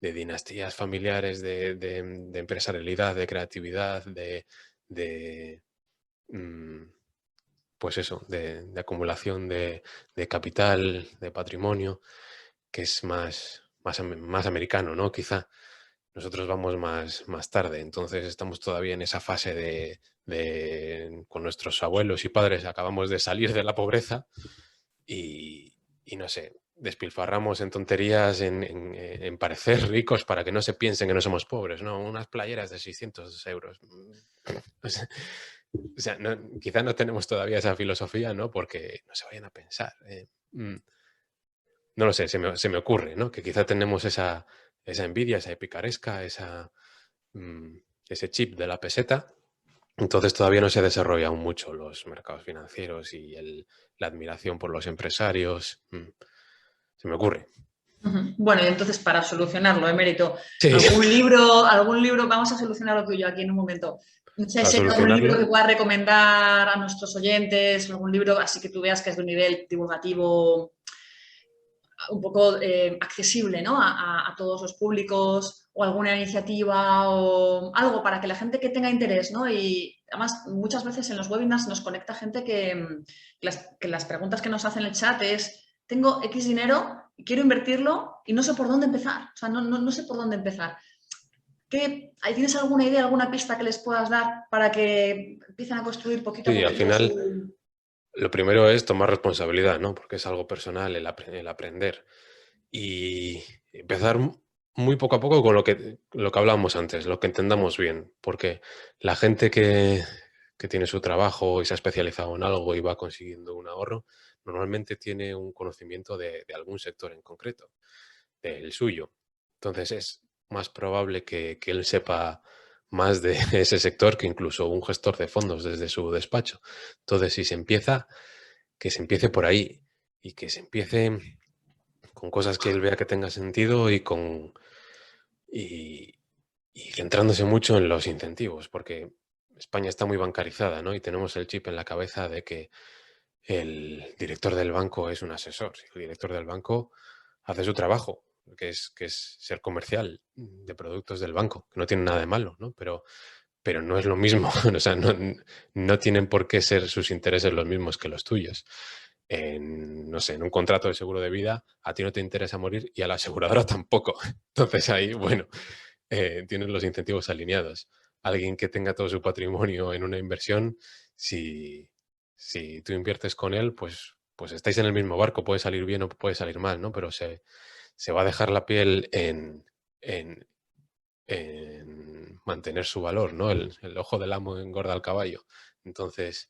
B: de dinastías familiares, de empresarialidad, de creatividad, de, mm, pues eso, de acumulación de capital, de patrimonio, que es más americano, ¿no? Quizá nosotros vamos más tarde, entonces estamos todavía en esa fase con nuestros abuelos y padres acabamos de salir de la pobreza y no sé, despilfarramos en tonterías, en parecer ricos para que no se piensen que no somos pobres, ¿no? Unas playeras de 600 euros. O sea, quizá no tenemos todavía esa filosofía, ¿no? Porque no se vayan a pensar. No lo sé, se me ocurre, ¿no? Que quizá tenemos esa envidia, esa picaresca, mm, ese chip de la peseta. Entonces todavía no se desarrollan mucho los mercados financieros y la admiración por los empresarios. Se me ocurre.
A: Ujú. Bueno, y entonces para solucionarlo, emérito,
B: Sí,
A: algún libro, vamos a solucionar lo tuyo aquí en un momento. No sé
B: para
A: si hay algún libro que
B: solucionarlo.
A: puedas recomendar a nuestros oyentes, algún libro así que tú veas que es de un nivel divulgativo un poco accesible, ¿no? A todos los públicos o alguna iniciativa o algo para que la gente que tenga interés, ¿no? Y además muchas veces en los webinars nos conecta gente que las preguntas que nos hacen en el chat es, tengo X dinero y quiero invertirlo y no sé por dónde empezar, o sea, no sé por dónde empezar. ¿Tienes alguna idea, alguna pista que les puedas dar para que empiecen a construir poquito a
B: Sí, al
A: poquito su...
B: final lo primero es tomar responsabilidad, ¿no? Porque es algo personal el aprender. Y empezar muy poco a poco con lo que hablábamos antes, lo que entendamos bien. Porque la gente que tiene su trabajo y se ha especializado en algo y va consiguiendo un ahorro, normalmente tiene un conocimiento de algún sector en concreto, del suyo. Entonces es más probable que él sepa más de ese sector que incluso un gestor de fondos desde su despacho. Entonces, si se empieza, que se empiece por ahí y que se empiece con cosas que él vea que tenga sentido y, y centrándose mucho en los incentivos, porque España está muy bancarizada, ¿no? Y tenemos el chip en la cabeza de que el director del banco es un asesor. El director del banco hace su trabajo, que es ser comercial de productos del banco, que no tiene nada de malo, ¿no? Pero no es lo mismo, o sea, no tienen por qué ser sus intereses los mismos que los tuyos. No sé, en un contrato de seguro de vida, a ti no te interesa morir y a la aseguradora tampoco. Entonces ahí, bueno, tienen los incentivos alineados. Alguien que tenga todo su patrimonio en una inversión, si tú inviertes con él, pues estáis en el mismo barco, puede salir bien o puede salir mal, ¿no? Pero se va a dejar la piel en mantener su valor, ¿no? El ojo del amo engorda al caballo. Entonces,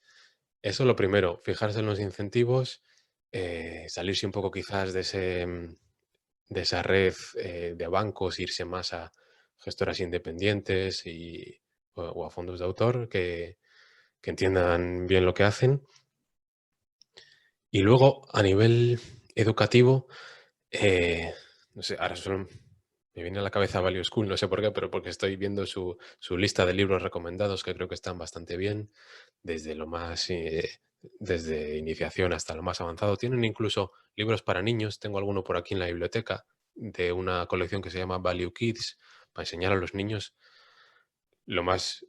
B: eso es lo primero, fijarse en los incentivos, salirse un poco quizás de esa red de bancos, irse más a gestoras independientes o a fondos de autor que entiendan bien lo que hacen. Y luego, a nivel educativo, no sé, ahora solo me viene a la cabeza Value School, no sé por qué, pero porque estoy viendo su lista de libros recomendados que creo que están bastante bien, desde lo más, desde iniciación hasta lo más avanzado. Tienen incluso libros para niños, tengo alguno por aquí en la biblioteca, de una colección que se llama Value Kids, para enseñar a los niños lo más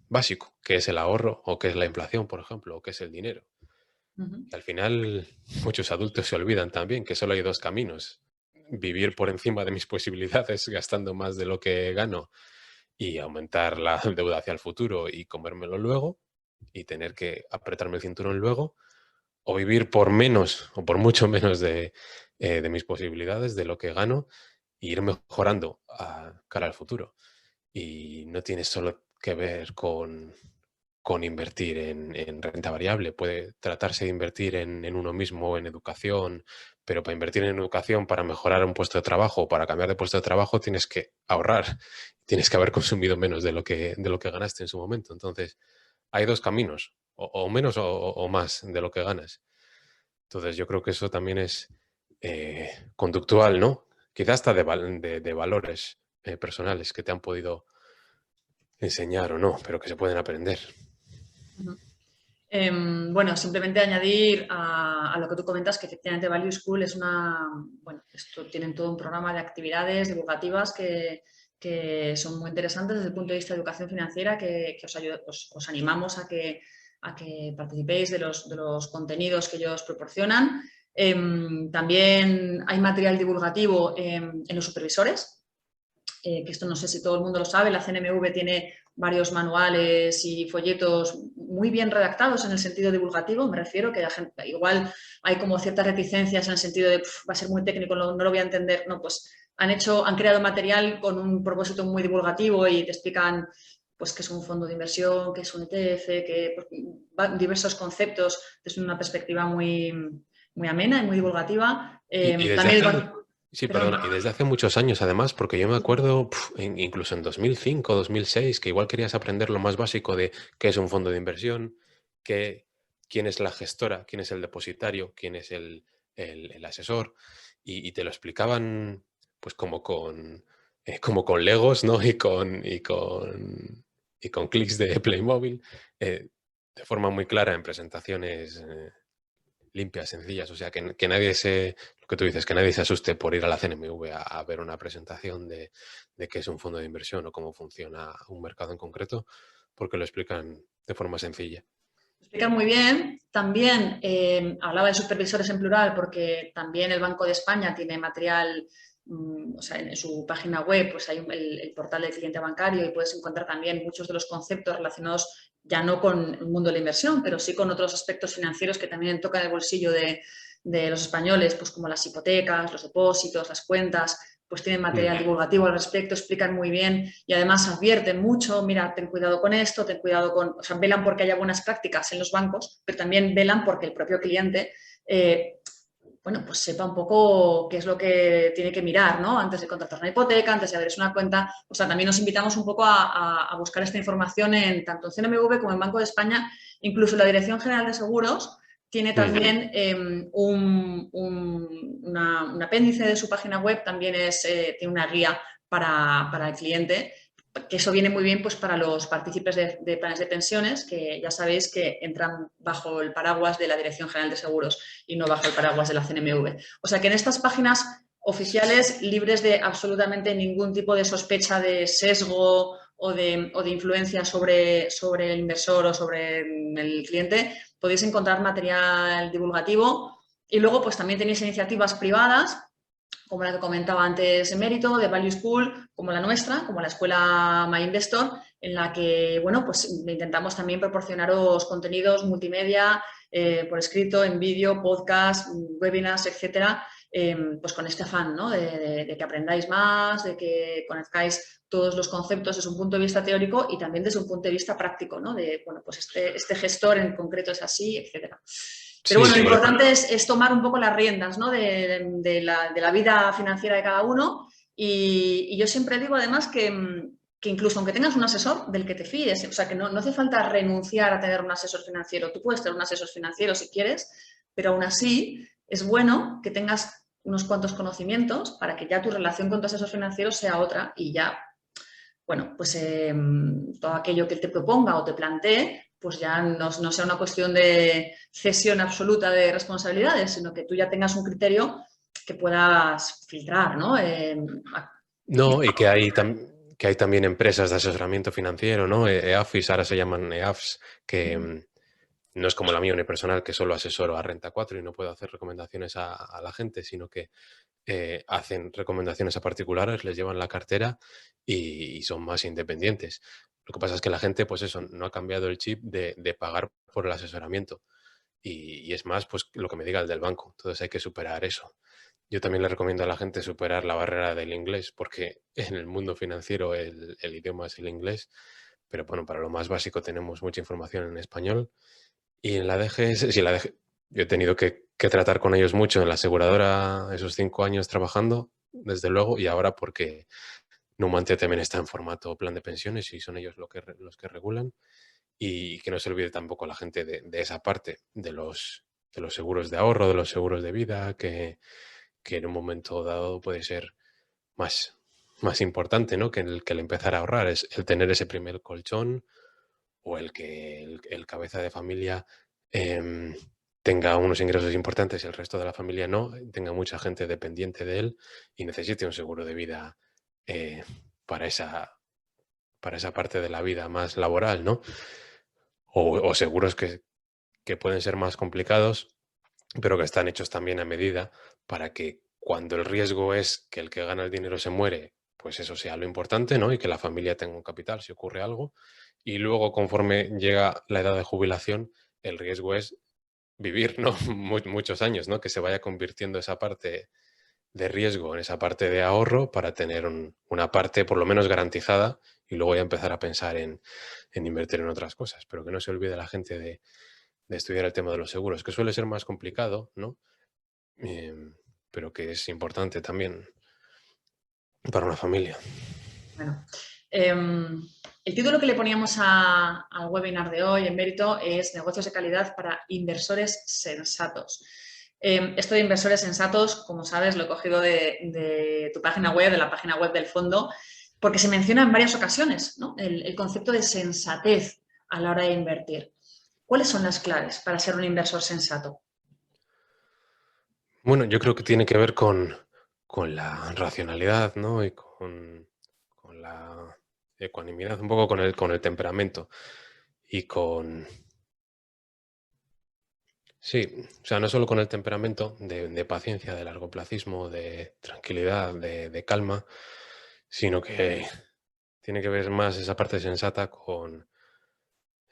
B: básico, que es el ahorro o qué es la inflación, por ejemplo, o qué es el dinero.
A: Ujú.
B: Y al final muchos adultos se olvidan también que solo hay dos caminos. Vivir por encima de mis posibilidades gastando más de lo que gano y aumentar la deuda hacia el futuro y comérmelo luego y tener que apretarme el cinturón luego, o vivir por menos o por mucho menos de mis posibilidades, de lo que gano, e ir mejorando a cara al futuro. Y no tiene solo que ver con invertir en renta variable. Puede tratarse de invertir en uno mismo o en educación, pero para invertir en educación, para mejorar un puesto de trabajo o para cambiar de puesto de trabajo, tienes que ahorrar, tienes que haber consumido menos de lo que ganaste en su momento. Entonces, hay dos caminos, o menos o más de lo que ganas. Entonces, yo creo que eso también es conductual, ¿no? Quizás hasta de valores personales que te han podido enseñar o no, pero que se pueden aprender.
A: Ujú. Bueno, simplemente añadir a lo que tú comentas que efectivamente Value School es bueno, tienen todo un programa de actividades divulgativas que son muy interesantes desde el punto de vista de educación financiera, que os animamos a que participéis de los contenidos que ellos proporcionan. También hay material divulgativo en los supervisores, que esto no sé si todo el mundo lo sabe, la CNMV tiene varios manuales y folletos muy bien redactados en el sentido divulgativo, me refiero, que igual hay como ciertas reticencias en el sentido de va a ser muy técnico, no lo voy a entender, no, pues han creado material con un propósito muy divulgativo y te explican pues qué es un fondo de inversión, qué es un ETF, diversos conceptos desde una perspectiva muy, muy amena y muy divulgativa.
B: Y desde
A: También
B: sí,
A: perdón.
B: perdona, y desde hace muchos años además, porque yo me acuerdo, incluso en 2005, 2006, que igual querías aprender lo más básico de qué es un fondo de inversión, quién es la gestora, quién es el depositario, quién es el asesor, y te lo explicaban pues como con Legos, ¿no? Y con clics de Playmobil, de forma muy clara en presentaciones limpias, sencillas, o sea, que nadie lo que tú dices, que nadie se asuste por ir a la CNMV a ver una presentación de qué es un fondo de inversión o cómo funciona un mercado en concreto, porque lo explican de forma sencilla.
A: Explica muy bien. También hablaba de supervisores en plural porque también el Banco de España tiene material, o sea, en su página web pues hay el portal del cliente bancario y puedes encontrar también muchos de los conceptos relacionados ya no con el mundo de la inversión, pero sí con otros aspectos financieros que también tocan el bolsillo de los españoles, pues como las hipotecas, los depósitos, las cuentas, pues tienen material
B: Mm.
A: divulgativo al respecto, explican muy bien y además advierten mucho, mira, ten cuidado con esto, ten cuidado o sea, velan porque haya buenas prácticas en los bancos, pero también velan porque el propio cliente, bueno, pues sepa un poco qué es lo que tiene que mirar, ¿no? Antes de contratar una hipoteca, antes de abrirse una cuenta, o sea, también nos invitamos un poco a buscar esta información en tanto en CNMV como en Banco de España, incluso la Dirección General de Seguros tiene también un apéndice de su página web, también tiene una guía para el cliente, que eso viene muy bien pues, para los partícipes de planes de pensiones, que ya sabéis que entran bajo el paraguas de la Dirección General de Seguros y no bajo el paraguas de la CNMV. O sea que en estas páginas oficiales, libres de absolutamente ningún tipo de sospecha de sesgo o de influencia sobre el inversor o sobre el cliente, podéis encontrar material divulgativo y luego pues también tenéis iniciativas privadas como la que comentaba antes Emérito, de Value School, como la nuestra, como la escuela My Investor, en la que, bueno, pues intentamos también proporcionaros contenidos multimedia por escrito, en vídeo, podcast, webinars, etcétera, pues con este afán, ¿no? De que aprendáis más, de que conozcáis todos los conceptos desde un punto de vista teórico y también desde un punto de vista práctico, ¿no? De, bueno, pues este gestor en concreto es así, etcétera. Pero
B: Sí,
A: bueno, lo
B: sobre todo.
A: importante es tomar un poco las riendas, ¿no? de la vida financiera de cada uno y yo siempre digo además que incluso aunque tengas un asesor del que te fíes, o sea, que no hace falta renunciar a tener un asesor financiero. Tú puedes tener un asesor financiero si quieres, pero aún así es bueno que tengas unos cuantos conocimientos para que ya tu relación con tu asesor financiero sea otra y ya, bueno, pues todo aquello que él te proponga o te plantee, pues ya no sea una cuestión de cesión absoluta de responsabilidades, sino que tú ya tengas un criterio que puedas filtrar, ¿no?
B: No, y que hay también empresas de asesoramiento financiero, ¿no? EAFIS, ahora se llaman EAFs, que no es como la mía unipersonal, que solo asesoro a Renta 4 y no puedo hacer recomendaciones a la gente, sino que hacen recomendaciones a particulares, les llevan la cartera y son más independientes. Lo que pasa es que la gente, pues eso, no ha cambiado el chip de pagar por el asesoramiento. Y es más, pues lo que me diga el del banco. Entonces hay que superar eso. Yo también le recomiendo a la gente superar la barrera del inglés, porque en el mundo financiero el idioma es el inglés, pero bueno, para lo más básico tenemos mucha información en español. Y en la DGS, sí, yo he tenido que tratar con ellos mucho en la aseguradora esos 5 años trabajando, desde luego, y ahora porque Numantia también está en formato plan de pensiones y son ellos los que regulan. Y que no se olvide tampoco la gente de esa parte, de los seguros de ahorro, de los seguros de vida, que en un momento dado puede ser más, más importante, ¿no? Que el empezar a ahorrar, es el tener ese primer colchón o el que el cabeza de familia em, tenga unos ingresos importantes y el resto de la familia no, tenga mucha gente dependiente de él y necesite un seguro de vida eh, para para esa parte de la vida más laboral, ¿no? O seguros que pueden ser más complicados, pero que están hechos también a medida para que cuando el riesgo es que el que gana el dinero se muere, pues eso sea lo importante, ¿no? Y que la familia tenga un capital si ocurre algo. Y luego, conforme llega la edad de jubilación, el riesgo es vivir, ¿no? Muchos años, ¿no? Que se vaya convirtiendo esa parte de riesgo en esa parte de ahorro para tener una parte por lo menos garantizada y luego ya empezar a pensar en invertir en otras cosas. Pero que no se olvide la gente de estudiar el tema de los seguros, que suele ser más complicado, ¿no? Pero que es importante también para una familia.
A: Bueno, el título que le poníamos al webinar de hoy en Mérito es Negocios de calidad para inversores sensatos. Esto de inversores sensatos, como sabes, lo he cogido de tu página web, de la página web del fondo, porque se menciona en varias ocasiones, ¿no? El concepto de sensatez a la hora de invertir. ¿Cuáles son las claves para ser un inversor sensato?
B: Bueno, yo creo que tiene que ver con la racionalidad, ¿no? Y con la ecuanimidad, un poco con el temperamento y con... Sí, o sea, no solo con el temperamento de paciencia, de largoplacismo, de tranquilidad, de calma, sino que tiene que ver más esa parte sensata con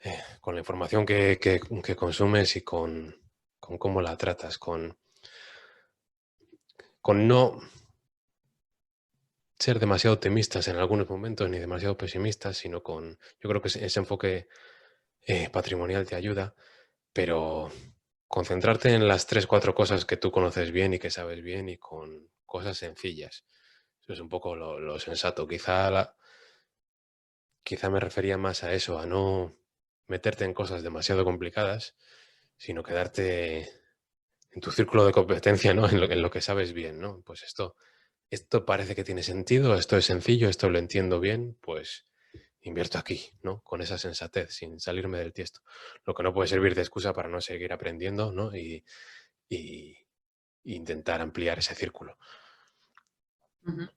B: la información que consumes y con cómo la tratas, con no ser demasiado optimistas en algunos momentos ni demasiado pesimistas, sino yo creo que ese enfoque patrimonial te ayuda, pero concentrarte en las 3, 4 cosas que tú conoces bien y que sabes bien y con cosas sencillas. Eso es un poco lo sensato. Quizá me refería más a eso, a no meterte en cosas demasiado complicadas, sino quedarte en tu círculo de competencia, ¿no? En lo que sabes bien, ¿no? Pues esto parece que tiene sentido, esto es sencillo, esto lo entiendo bien, pues invierto aquí, ¿no? Con esa sensatez, sin salirme del tiesto. Lo que no puede servir de excusa para no seguir aprendiendo, ¿no? Y intentar ampliar ese círculo.
A: Ujú.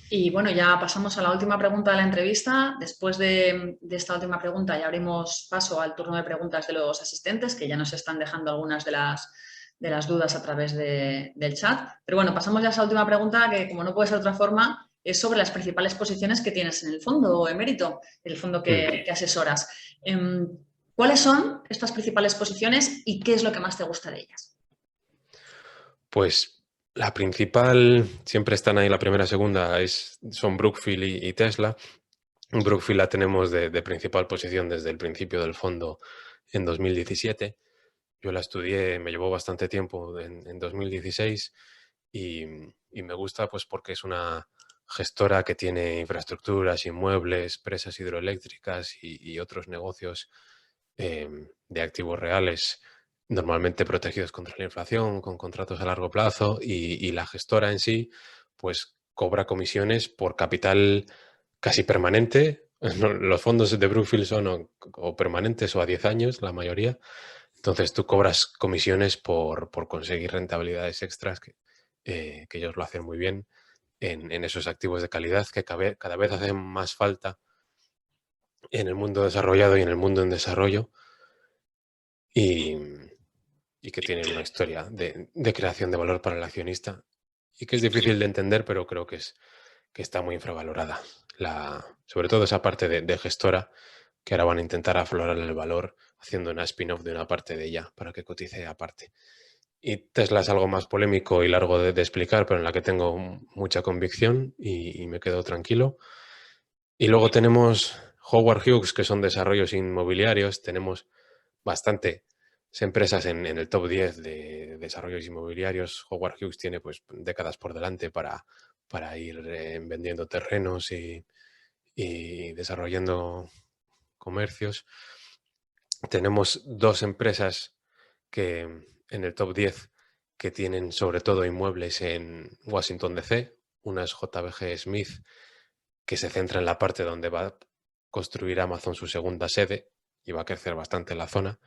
A: Y bueno, ya pasamos a la última pregunta de la entrevista. Después de esta última pregunta ya abrimos paso al turno de preguntas de los asistentes, que ya nos están dejando algunas de las dudas a través del chat. Pero bueno, pasamos ya a esa última pregunta que, como no puede ser de otra forma, es sobre las principales posiciones que tienes en el fondo emérito, el fondo que asesoras. ¿Cuáles son estas principales posiciones y qué es lo que más te gusta de ellas?
B: Pues La principal, siempre están ahí la primera, segunda, son Brookfield y Tesla. Brookfield la tenemos de principal posición desde el principio del fondo en 2017. Yo la estudié, me llevó bastante tiempo en 2016 y, y me gusta pues porque es una gestora que tiene infraestructuras, inmuebles, presas hidroeléctricas y otros negocios de activos reales, normalmente protegidos contra la inflación, con contratos a largo plazo y la gestora en sí pues cobra comisiones por capital casi permanente. Los fondos de Brookfield son o permanentes o a 10 años, la mayoría. Entonces tú cobras comisiones por conseguir rentabilidades extras, que ellos lo hacen muy bien en esos activos de calidad que cada vez hacen más falta en el mundo desarrollado y en el mundo en desarrollo y, y que tienen una historia de creación de valor para el accionista y que es difícil de entender, pero creo que está muy infravalorada. Sobre todo esa parte de gestora, que ahora van a intentar aflorar el valor haciendo una spin-off de una parte de ella para que cotice aparte. Y Tesla es algo más polémico y largo de explicar, pero en la que tengo mucha convicción y me quedo tranquilo. Y luego tenemos Howard Hughes, que son desarrollos inmobiliarios. Tenemos bastante empresas en el top 10 de desarrollos inmobiliarios. Howard Hughes tiene pues décadas por delante para ir vendiendo terrenos y desarrollando comercios. Tenemos dos empresas que en el top 10 que tienen sobre todo inmuebles en Washington DC. Una es JBG Smith, que se centra en la parte donde va a construir Amazon su segunda sede y va a crecer bastante la zona.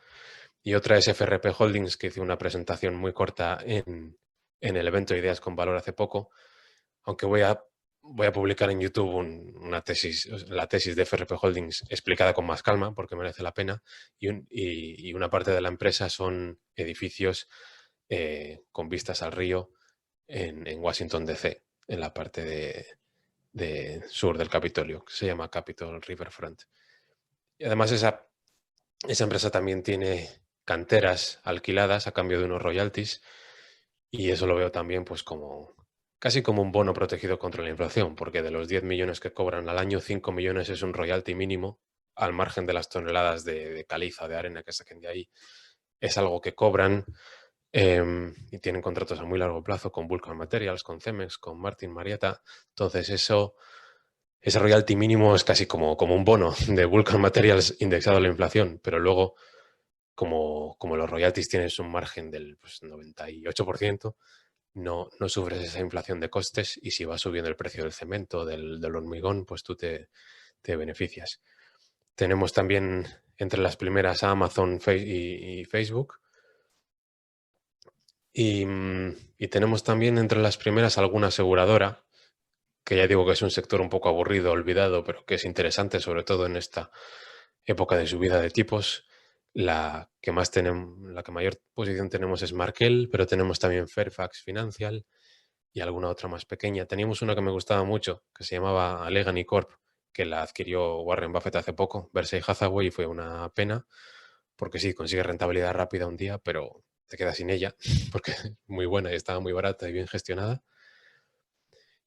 B: Y otra es FRP Holdings, que hizo una presentación muy corta en el evento Ideas con Valor hace poco, aunque voy a publicar en YouTube una tesis, la tesis de FRP Holdings explicada con más calma, porque merece la pena, y una parte de la empresa son edificios con vistas al río en Washington DC, en la parte de sur del Capitolio, que se llama Capitol Riverfront. Y además esa empresa también tiene canteras alquiladas a cambio de unos royalties y eso lo veo también pues como casi como un bono protegido contra la inflación, porque de los 10 millones que cobran al año, 5 millones es un royalty mínimo al margen de las toneladas de caliza o de arena que saquen de ahí. Es algo que cobran y tienen contratos a muy largo plazo con Vulcan Materials, con Cemex, con Martin Marietta. Entonces ese royalty mínimo es casi como un bono de Vulcan Materials indexado a la inflación, pero luego como los royalties tienen un margen del 98%, no sufres esa inflación de costes y si va subiendo el precio del cemento, del hormigón, pues tú te beneficias. Tenemos también entre las primeras a Amazon y Facebook y tenemos también entre las primeras alguna aseguradora, que ya digo que es un sector un poco aburrido, olvidado, pero que es interesante, sobre todo en esta época de subida de tipos. La que mayor posición tenemos es Markel, pero tenemos también Fairfax Financial y alguna otra más pequeña. Teníamos una que me gustaba mucho, que se llamaba Alleghany Corp, que la adquirió Warren Buffett hace poco, Berkshire Hathaway, y fue una pena, porque sí, consigue rentabilidad rápida un día, pero te quedas sin ella, porque es muy buena y estaba muy barata y bien gestionada.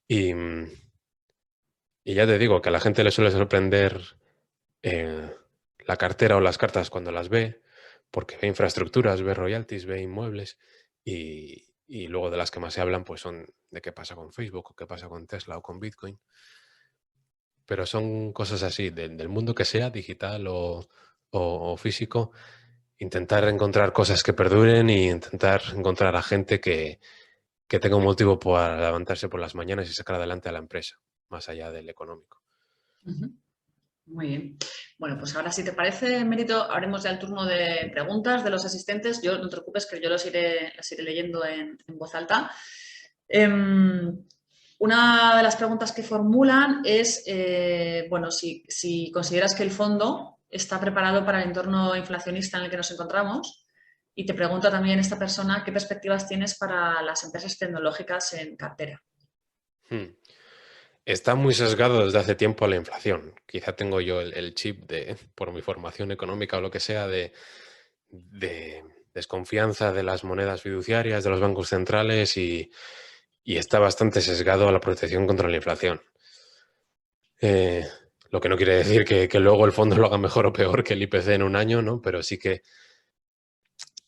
B: Y, y ya te digo que a la gente le suele sorprender la cartera o las cartas cuando las ve, porque ve infraestructuras, ve royalties, ve inmuebles y luego de las que más se hablan pues son de qué pasa con Facebook o qué pasa con Tesla o con Bitcoin. Pero son cosas así, del mundo que sea, digital o físico, intentar encontrar cosas que perduren y intentar encontrar a gente que tenga un motivo para levantarse por las mañanas y sacar adelante a la empresa, más allá del económico.
A: Ujú. Muy bien. Bueno, pues ahora si te parece, Mérito, haremos ya el turno de preguntas de los asistentes. Yo no te preocupes que yo las iré leyendo en voz alta. Una de las preguntas que formulan es, bueno, si consideras que el fondo está preparado para el entorno inflacionista en el que nos encontramos. Y te pregunta también esta persona qué perspectivas tienes para las empresas tecnológicas en cartera.
B: Hmm. Está muy sesgado desde hace tiempo a la inflación. Quizá tengo yo el chip por mi formación económica o lo que sea, de desconfianza de las monedas fiduciarias, de los bancos centrales y está bastante sesgado a la protección contra la inflación. Lo que no quiere decir que luego el fondo lo haga mejor o peor que el IPC en un año, ¿no? Pero sí que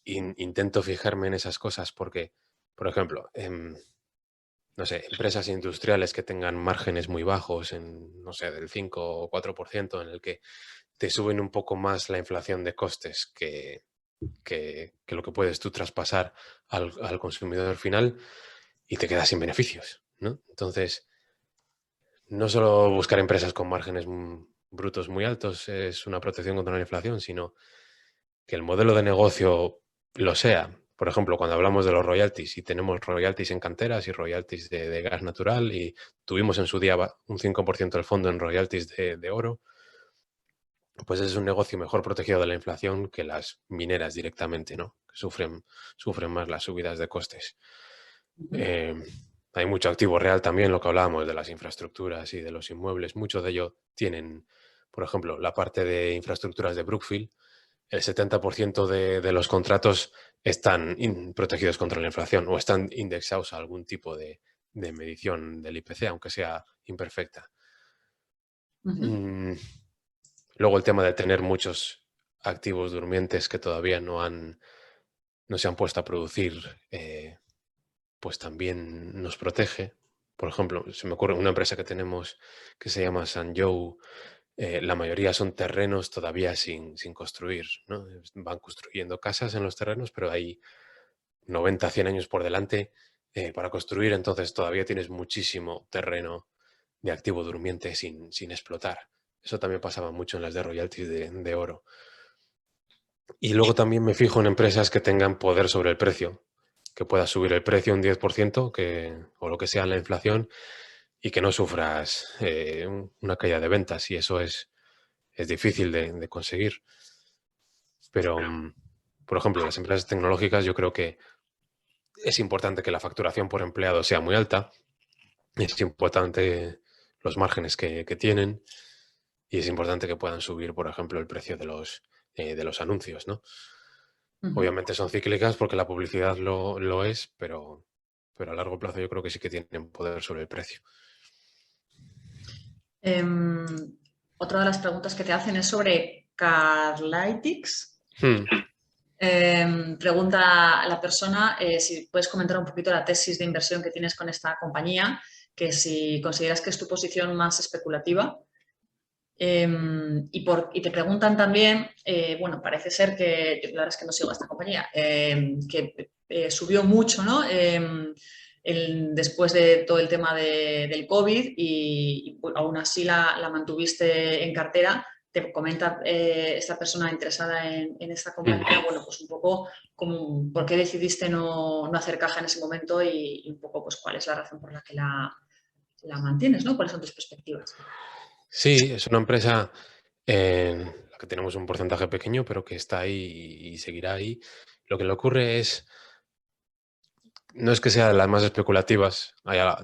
B: intento fijarme en esas cosas porque, por ejemplo, no sé, empresas industriales que tengan márgenes muy bajos, no sé, del 5 o 4%, en el que te suben un poco más la inflación de costes que lo que puedes tú traspasar al consumidor final y te quedas sin beneficios, ¿no? Entonces, no solo buscar empresas con márgenes brutos muy altos es una protección contra la inflación, sino que el modelo de negocio lo sea. Por ejemplo, cuando hablamos de los royalties y tenemos royalties en canteras y royalties de gas natural y tuvimos en su día un 5% del fondo en royalties de oro, pues es un negocio mejor protegido de la inflación que las mineras directamente, ¿no? Que sufren más las subidas de costes. Eh, Hay mucho activo real también, lo que hablábamos de las infraestructuras y de los inmuebles. Muchos de ellos tienen, por ejemplo, la parte de infraestructuras de Brookfield. El 70% de los contratos están protegidos contra la inflación o están indexados a algún tipo de medición del IPC, aunque sea imperfecta. Mm, Luego el tema de tener muchos activos durmientes que todavía no se han puesto a producir, pues también nos protege. Por ejemplo, se me ocurre una empresa que tenemos que se llama Sanjou. La mayoría son terrenos todavía sin construir, ¿no? Van construyendo casas en los terrenos, pero hay 90, 100 años por delante para construir, entonces todavía tienes muchísimo terreno de activo durmiente sin explotar. Eso también pasaba mucho en las de royalties de oro. Y luego también me fijo en empresas que tengan poder sobre el precio, que pueda subir el precio un 10%, o lo que sea la inflación, y que no sufras una caída de ventas. Y eso es difícil de conseguir. Pero, por ejemplo, las empresas tecnológicas, yo creo que es importante que la facturación por empleado sea muy alta. Es importante los márgenes que tienen. Y es importante que puedan subir, por ejemplo, el precio de los anuncios, ¿no? Obviamente son cíclicas porque la publicidad lo es, pero a largo plazo yo creo que sí que tienen poder sobre el precio.
A: Otra de las preguntas que te hacen es sobre Carlytics.
B: Hmm.
A: Pregunta a la persona si puedes comentar un poquito la tesis de inversión que tienes con esta compañía, que si consideras que es tu posición más especulativa. Y te preguntan también, bueno, parece ser que, la verdad es que no sigo a esta compañía, que subió mucho, ¿no? Después de todo el tema del COVID y aún así la mantuviste en cartera. Te comenta esta persona interesada en esta compañía, bueno, pues un poco por qué decidiste no hacer caja en ese momento y un poco pues cuál es la razón por la que la mantienes, ¿no? ¿Cuáles son tus perspectivas?
B: Sí, es una empresa en la que tenemos un porcentaje pequeño, pero que está ahí y seguirá ahí. Lo que le ocurre no es que sea de las más especulativas.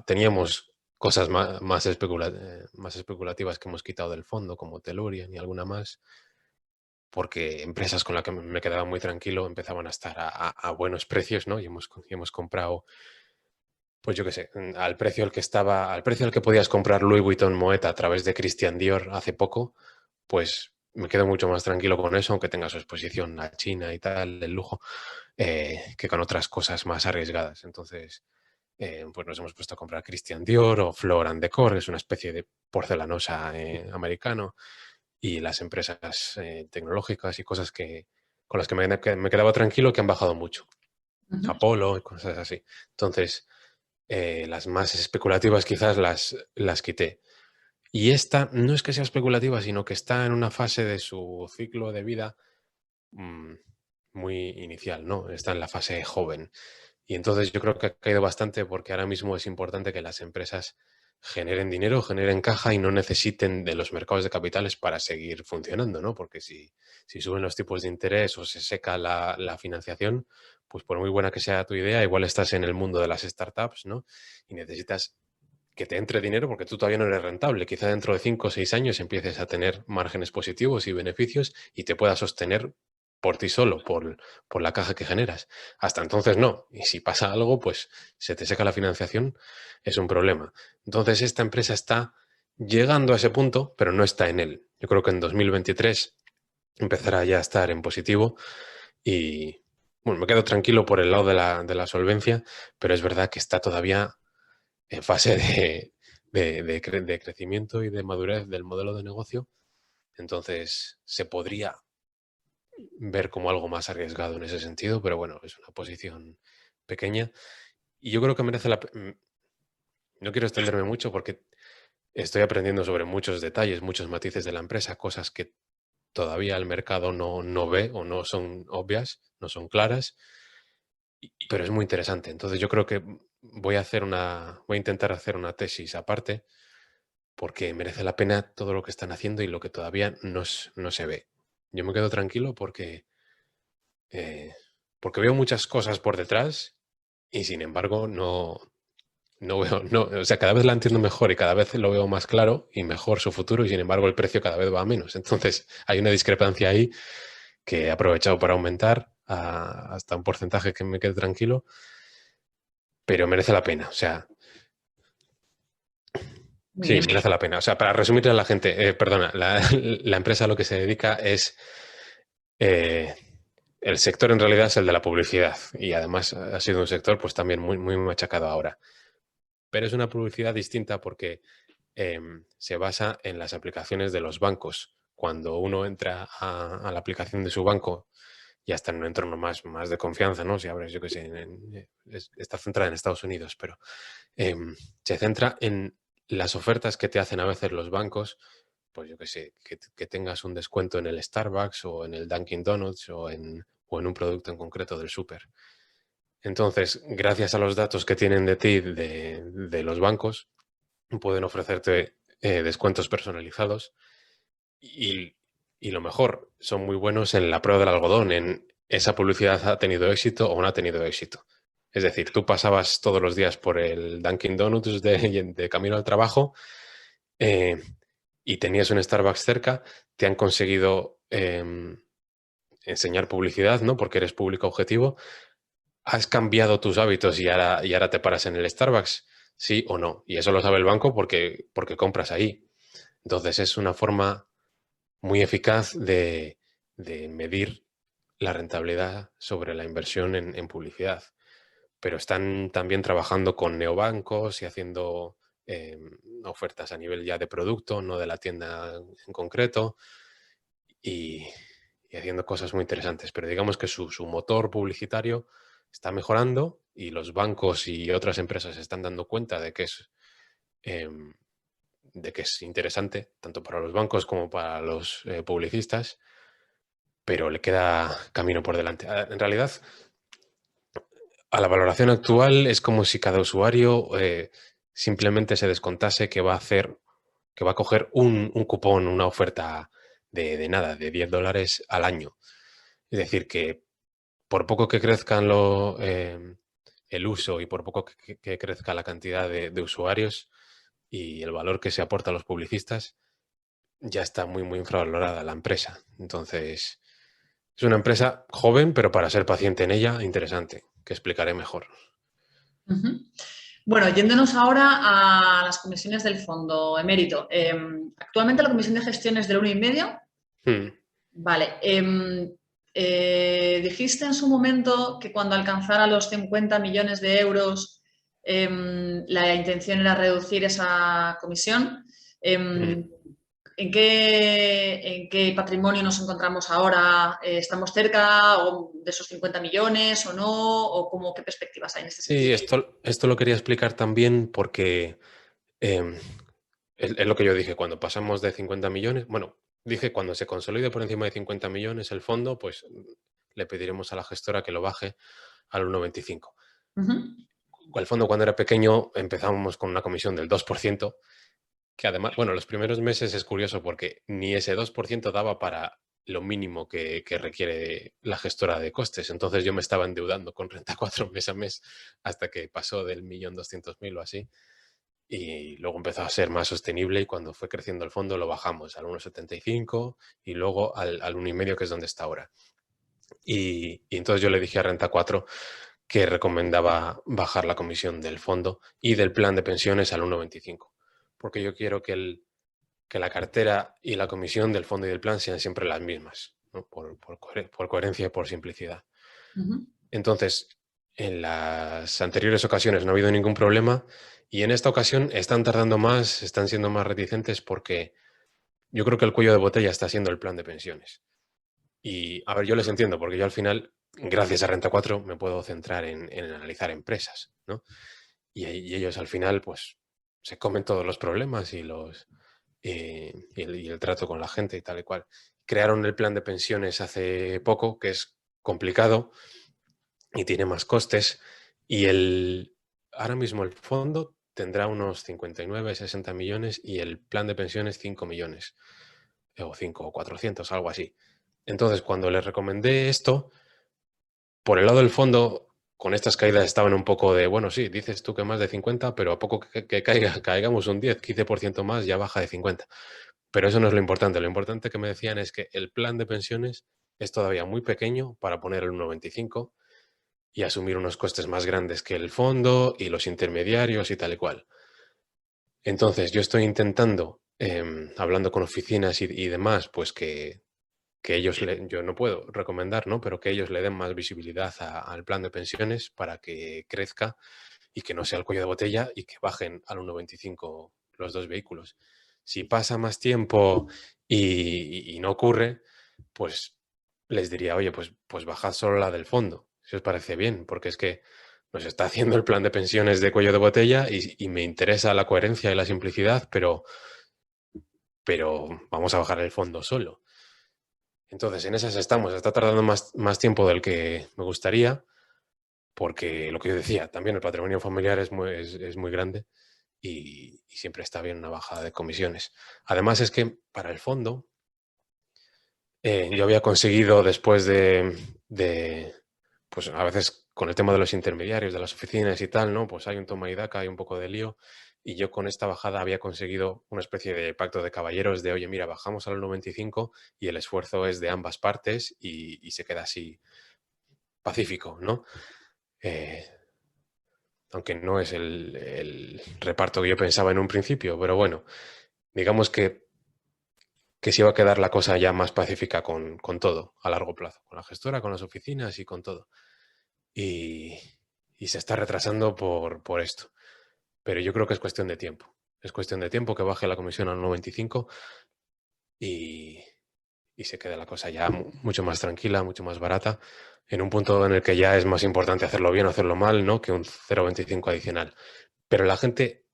B: Teníamos cosas más especulativas que hemos quitado del fondo, como Tellurian y alguna más, porque empresas con las que me quedaba muy tranquilo empezaban a estar a buenos precios, ¿no? Y hemos comprado, pues yo qué sé, al precio al que podías comprar Louis Vuitton Moet a través de Christian Dior hace poco, pues me quedo mucho más tranquilo con eso, aunque tenga su exposición a China y tal, el lujo, que con otras cosas más arriesgadas. Entonces, pues nos hemos puesto a comprar Christian Dior o Floor and Decor, que es una especie de porcelanosa americano, y las empresas tecnológicas y cosas con las que me quedaba tranquilo que han bajado mucho. Apolo y cosas así. Entonces, las más especulativas quizás las quité. Y esta no es que sea especulativa, sino que está en una fase de su ciclo de vida mm, muy inicial, ¿no? Está en la fase joven. Y entonces yo creo que ha caído bastante porque ahora mismo es importante que las empresas generen dinero, generen caja y no necesiten de los mercados de capitales para seguir funcionando, ¿no? Porque si suben los tipos de interés o se seca la financiación, pues por muy buena que sea tu idea, igual estás en el mundo de las startups, ¿no? Y necesitas que te entre dinero porque tú todavía no eres rentable. Quizá dentro de 5 o 6 años empieces a tener márgenes positivos y beneficios y te pueda sostener por ti solo, por la caja que generas. Hasta entonces no. Y si pasa algo, pues se te seca la financiación, es un problema. Entonces esta empresa está llegando a ese punto, pero no está en él. Yo creo que en 2023 empezará ya a estar en positivo y, bueno, me quedo tranquilo por el lado de la solvencia, pero es verdad que está todavía en fase de crecimiento y de madurez del modelo de negocio. Entonces se podría ver como algo más arriesgado en ese sentido, pero bueno, es una posición pequeña y yo creo que merece la pena. No quiero extenderme mucho porque estoy aprendiendo sobre muchos detalles, muchos matices de la empresa, cosas que todavía el mercado no ve o no son obvias, no son claras, pero es muy interesante. Entonces yo creo que voy a intentar hacer una tesis aparte porque merece la pena todo lo que están haciendo y lo que todavía no se ve. Yo me quedo tranquilo eh, porque veo muchas cosas por detrás y sin embargo no veo, no, o sea, cada vez la entiendo mejor y cada vez lo veo más claro y mejor su futuro y sin embargo el precio cada vez va a menos. Entonces hay una discrepancia ahí que he aprovechado para aumentar hasta un porcentaje que me quede tranquilo, pero merece la pena. O sea,
A: Muy
B: sí,
A: bien.
B: merece la pena. O sea, para resumirle a la gente, perdona, la empresa a lo que se dedica es eh, el sector en realidad es el de la publicidad y además ha sido un sector pues también muy machacado ahora. Pero es una publicidad distinta porque se basa en las aplicaciones de los bancos. Cuando uno entra a la aplicación de su banco, ya está en un entorno más de confianza, ¿no? Si abres, yo qué sé, está centrada en Estados Unidos, pero se centra en las ofertas que te hacen a veces los bancos, pues yo qué sé, que tengas un descuento en el Starbucks o en el Dunkin' Donuts o en un producto en concreto del súper. Entonces, gracias a los datos que tienen de ti, de los bancos, pueden ofrecerte descuentos personalizados y, y lo mejor, son muy buenos en la prueba del algodón, en esa publicidad ha tenido éxito o no ha tenido éxito. Es decir, tú pasabas todos los días por el Dunkin' Donuts de camino al trabajo eh, y tenías un Starbucks cerca, te han conseguido enseñar publicidad, ¿no? Porque eres público objetivo. ¿Has cambiado tus hábitos y ahora te paras en el Starbucks? ¿Sí o no? Y eso lo sabe el banco porque compras ahí. Entonces es una forma muy eficaz de medir la rentabilidad sobre la inversión en publicidad. Pero están también trabajando con neobancos y haciendo ofertas a nivel ya de producto, no de la tienda en concreto, y, y haciendo cosas muy interesantes. Pero digamos que su motor publicitario está mejorando y los bancos y otras empresas se están dando cuenta em, de que es interesante, tanto para los bancos como para los publicistas, pero le queda camino por delante. En realidad, a la valoración actual es como si cada usuario simplemente se descontase que va a hacer, que va a coger un cupón, una oferta de nada, de $10 al año. Es decir, que por poco que crezcan el uso y por poco que crezca la cantidad de usuarios y el valor que se aporta a los publicistas, ya está muy infravalorada la empresa. Entonces, es una empresa joven, pero para ser paciente en ella, interesante, que explicaré mejor.
A: Ujú. Bueno, yéndonos ahora a las comisiones del fondo emérito. Actualmente la comisión de gestión es del 1,5.
B: Hmm.
A: Vale. Dijiste en su momento que cuando alcanzara los 50 millones de euros la intención era reducir esa comisión.
B: Hmm.
A: ¿En qué patrimonio nos encontramos ahora? ¿Estamos cerca de esos 50 millones o no? ¿O qué perspectivas hay en este
B: Sí,
A: sentido?
B: esto lo quería explicar también porque em, es lo que yo dije, cuando pasamos de 50 millones, bueno, dije cuando se consolide por encima de 50 millones el fondo, pues le pediremos a la gestora que lo baje al 1,25.
A: Ujú.
B: El fondo cuando era pequeño empezábamos con una comisión del 2%, que además, bueno, los primeros meses es curioso porque ni ese 2% daba para lo mínimo que requiere la gestora de costes. Entonces yo me estaba endeudando con Renta 4 mes a mes hasta que pasó del 1.200.000 o así. Y luego empezó a ser más sostenible y cuando fue creciendo el fondo lo bajamos al 1,75 y luego al 1,5, que es donde está ahora. Y entonces yo le dije a Renta 4 que recomendaba bajar la comisión del fondo y del plan de pensiones al 1,25, porque yo quiero que la cartera y la comisión del fondo y del plan sean siempre las mismas, ¿no? Por coherencia y por simplicidad. Entonces, en las anteriores ocasiones no ha habido ningún problema y en esta ocasión están tardando más, están siendo más reticentes porque yo creo que el cuello de botella está siendo el plan de pensiones. Y, a ver, yo les entiendo, porque yo al final, gracias a Renta 4, me puedo centrar en analizar empresas, ¿no? Y ellos al final, pues, se comen todos los problemas y el trato con la gente y tal y cual. Crearon el plan de pensiones hace poco, que es complicado y tiene más costes, y ahora mismo el fondo tendrá unos 59, 60 millones y el plan de pensiones 5 millones, o 5 o 400, algo así. Entonces, cuando les recomendé esto, por el lado del fondo, con estas caídas estaban un poco de, bueno, sí, dices tú que más de 50, pero a poco que caigamos un 10, 15% más, ya baja de 50. Pero eso no es lo importante. Lo importante que me decían es que el plan de pensiones es todavía muy pequeño para poner el 1,25 y asumir unos costes más grandes que el fondo y los intermediarios y tal y cual. Entonces, yo estoy intentando, hablando con oficinas y demás, pues que ellos, yo no puedo recomendar, ¿no? Pero que ellos le den más visibilidad al plan de pensiones para que crezca y que no sea el cuello de botella y que bajen al 1,25 los dos vehículos. Si pasa más tiempo y no ocurre, pues les diría, oye, pues bajad solo la del fondo, si os parece bien, porque es que nos está haciendo el plan de pensiones de cuello de botella y me interesa la coherencia y la simplicidad, pero vamos a bajar el fondo solo. Entonces, en esas estamos. Está tardando más tiempo del que me gustaría, porque lo que yo decía, también el patrimonio familiar es muy grande y siempre está bien una bajada de comisiones. Además, es que para el fondo, yo había conseguido después pues a veces con el tema de los intermediarios, de las oficinas y tal, ¿no? Pues hay un toma y daca, hay un poco de lío. Y yo con esta bajada había conseguido una especie de pacto de caballeros de, oye, mira, bajamos al 95 y el esfuerzo es de ambas partes y se queda así pacífico, ¿no? Eh, aunque no es el reparto que yo pensaba en un principio, pero bueno, digamos que se iba a quedar la cosa ya más pacífica con todo a largo plazo, con la gestora, con las oficinas y con todo. Y, y se está retrasando por esto. Pero yo creo que es cuestión de tiempo. Es cuestión de tiempo que baje la comisión al 95 y, y se quede la cosa ya mucho más tranquila, mucho más barata, en un punto en el que ya es más importante hacerlo bien o hacerlo mal, ¿no? Que un 0,25 adicional. Pero la gente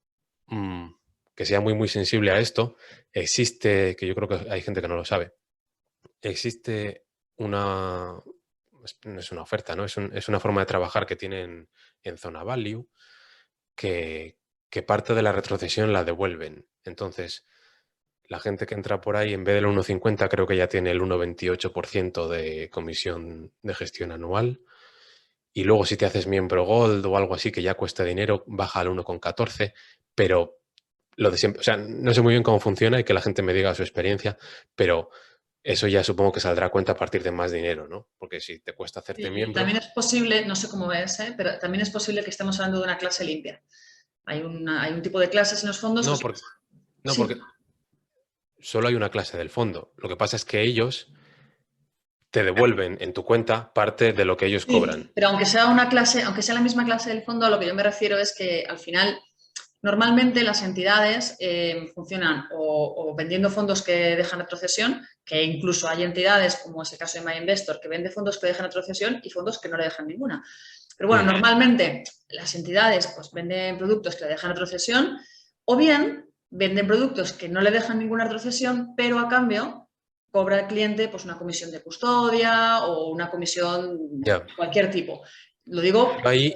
B: que sea muy sensible a esto, existe, que yo creo que hay gente que no lo sabe, existe una, no es una oferta, ¿no? Es una forma de trabajar que tienen en Zona Value que parte de la retrocesión la devuelven. Entonces, la gente que entra por ahí, en vez del 1,50, creo que ya tiene el 1,28% de comisión de gestión anual. Y luego si te haces miembro Gold o algo así que ya cuesta dinero, baja al 1,14, pero lo de siempre, o sea, no sé muy bien cómo funciona y que la gente me diga su experiencia, pero eso ya supongo que saldrá a cuenta a partir de más dinero, ¿no? Porque si te cuesta hacerte
A: Y
B: miembro...
A: también es posible, no sé cómo es, pero también es posible que estemos hablando de una clase limpia. Hay un tipo de clases en los fondos que
B: No,
A: son...
B: no,
A: Sí,
B: porque solo hay una clase del fondo. Lo que pasa es que ellos te devuelven en tu cuenta parte de lo que ellos
A: sí,
B: cobran.
A: pero aunque sea una clase, aunque sea la misma clase del fondo, a lo que yo me refiero es que al final normalmente las entidades funcionan o vendiendo fondos que dejan retrocesión, que incluso hay entidades, como es el caso de MyInvestor, que vende fondos que dejan retrocesión y fondos que no le dejan ninguna. Pero bueno,
B: Mm,
A: normalmente las entidades pues, venden productos que le dejan retrocesión o bien venden productos que no le dejan ninguna retrocesión, pero a cambio cobra el cliente pues, una comisión de custodia o una comisión
B: ya.
A: de cualquier tipo. Lo digo
B: Yo ahí,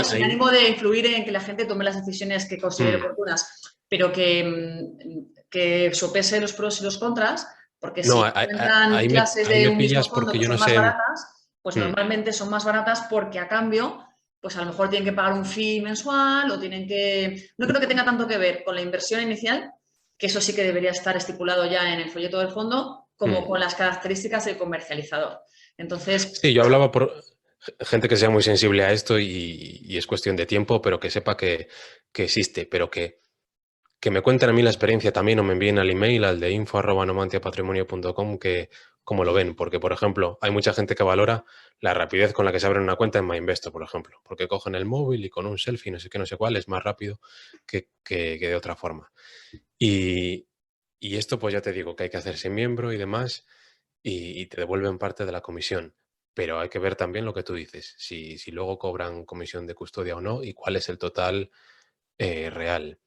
A: sin ánimo de influir en que la gente tome las decisiones que considere
B: mm,
A: oportunas, pero que sopese los pros y los contras, porque
B: no,
A: si encuentran clases
B: ahí
A: de
B: me
A: un mismo
B: pillas
A: fondo
B: porque
A: que
B: yo no
A: son más
B: sé.
A: baratas, pues
B: Mm,
A: normalmente son más baratas porque a cambio, pues a lo mejor tienen que pagar un fee mensual o tienen que... No creo que tenga tanto que ver con la inversión inicial, que eso sí que debería estar estipulado ya en el folleto del fondo, como
B: mm,
A: con las características del comercializador. Entonces,
B: Sí, yo hablaba por gente que sea muy sensible a esto y es cuestión de tiempo, pero que sepa que existe, pero que me cuenten a mí la experiencia también o me envíen al email, al de info@numantiapatrimonio.com, que cómo lo ven. Porque, por ejemplo, hay mucha gente que valora la rapidez con la que se abre una cuenta en MyInvestor, por ejemplo, porque cogen el móvil y con un selfie, no sé qué, no sé cuál, es más rápido que de otra forma. Y, y esto, pues ya te digo, que hay que hacerse miembro y demás, y te devuelven parte de la comisión. Pero hay que ver también lo que tú dices, si luego cobran comisión de custodia o no y cuál es el total real.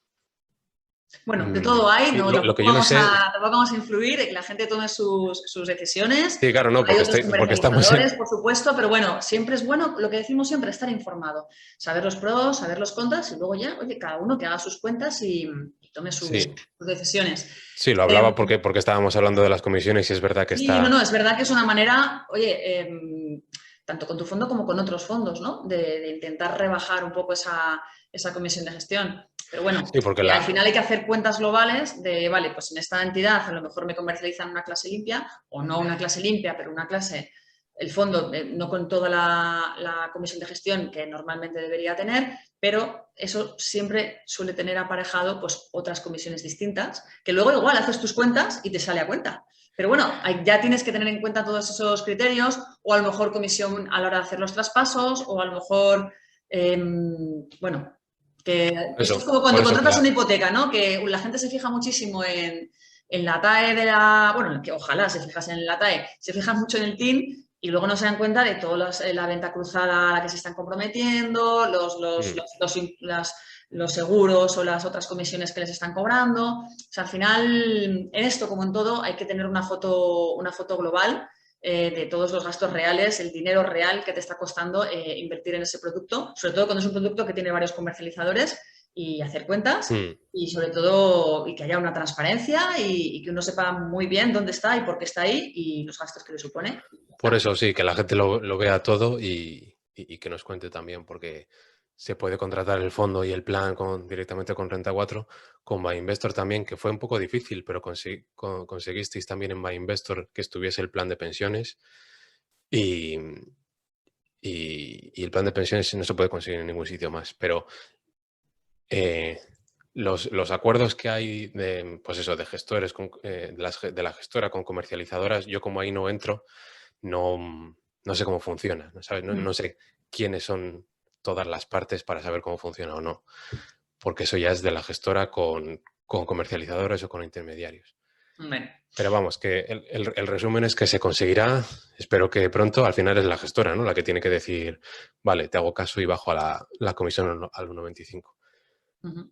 A: bueno, de todo hay,
B: Sí,
A: no,
B: lo que yo no sé,
A: tampoco vamos a influir en que la gente tome sus decisiones.
B: sí, claro, no,
A: Hay
B: porque,
A: otros
B: porque estamos en...
A: comercializadores, por supuesto, pero bueno, siempre es bueno, lo que decimos siempre, estar informado, saber los pros, saber los contras y luego ya, oye, cada uno que haga sus cuentas y tome
B: Sí,
A: sus decisiones.
B: sí, lo
A: Eh,
B: hablaba porque estábamos hablando de las comisiones y es verdad que
A: sí, no,
B: está...
A: no, es verdad que es una manera, oye, tanto con tu fondo como con otros fondos, ¿no? De intentar rebajar un poco esa comisión de gestión. Pero bueno,
B: Sí, porque
A: al final hay que hacer cuentas globales de, vale, pues en esta entidad a lo mejor me comercializan una clase limpia o no una clase limpia, pero una clase, el fondo no con toda la comisión de gestión que normalmente debería tener, pero eso siempre suele tener aparejado pues otras comisiones distintas, que luego igual haces tus cuentas y te sale a cuenta. Pero bueno, ya tienes que tener en cuenta todos esos criterios, o a lo mejor comisión a la hora de hacer los traspasos, o a lo mejor, bueno, que esto es como
B: Por
A: cuando
B: eso que
A: contratas
B: la...
A: una hipoteca, ¿no? Que la gente se fija muchísimo en la TAE de la. Bueno, que ojalá se fijase en la TAE, se fijan mucho en el TIN y luego no se dan cuenta de toda la venta cruzada a la que se están comprometiendo, los seguros o las otras comisiones que les están cobrando. O sea, al final, en esto, como en todo, hay que tener una foto global de todos los gastos reales, el dinero real que te está costando invertir en ese producto, sobre todo cuando es un producto que tiene varios comercializadores y hacer cuentas
B: Mm.
A: y sobre todo y que haya una transparencia y que uno sepa muy bien dónde está y por qué está ahí y los gastos que le supone.
B: Por eso sí, que la gente lo vea todo y que nos cuente también, porque se puede contratar el fondo y el plan directamente con Renta 4, con MyInvestor también, que fue un poco difícil, pero conseguisteis también en MyInvestor que estuviese el plan de pensiones y, y el plan de pensiones no se puede conseguir en ningún sitio más, pero eh, los acuerdos que hay de, pues eso, de gestores, de la gestora con comercializadoras, yo como ahí no entro, no sé cómo funciona, ¿no? ¿Sabes? No sé quiénes son todas las partes para saber cómo funciona o no, porque eso ya es de la gestora con comercializadores o con intermediarios.
A: Bueno,
B: Pero vamos, que el resumen es que se conseguirá, espero que pronto, al final es la gestora, ¿no? La que tiene que decir, vale, te hago caso y bajo a la comisión al 1,25.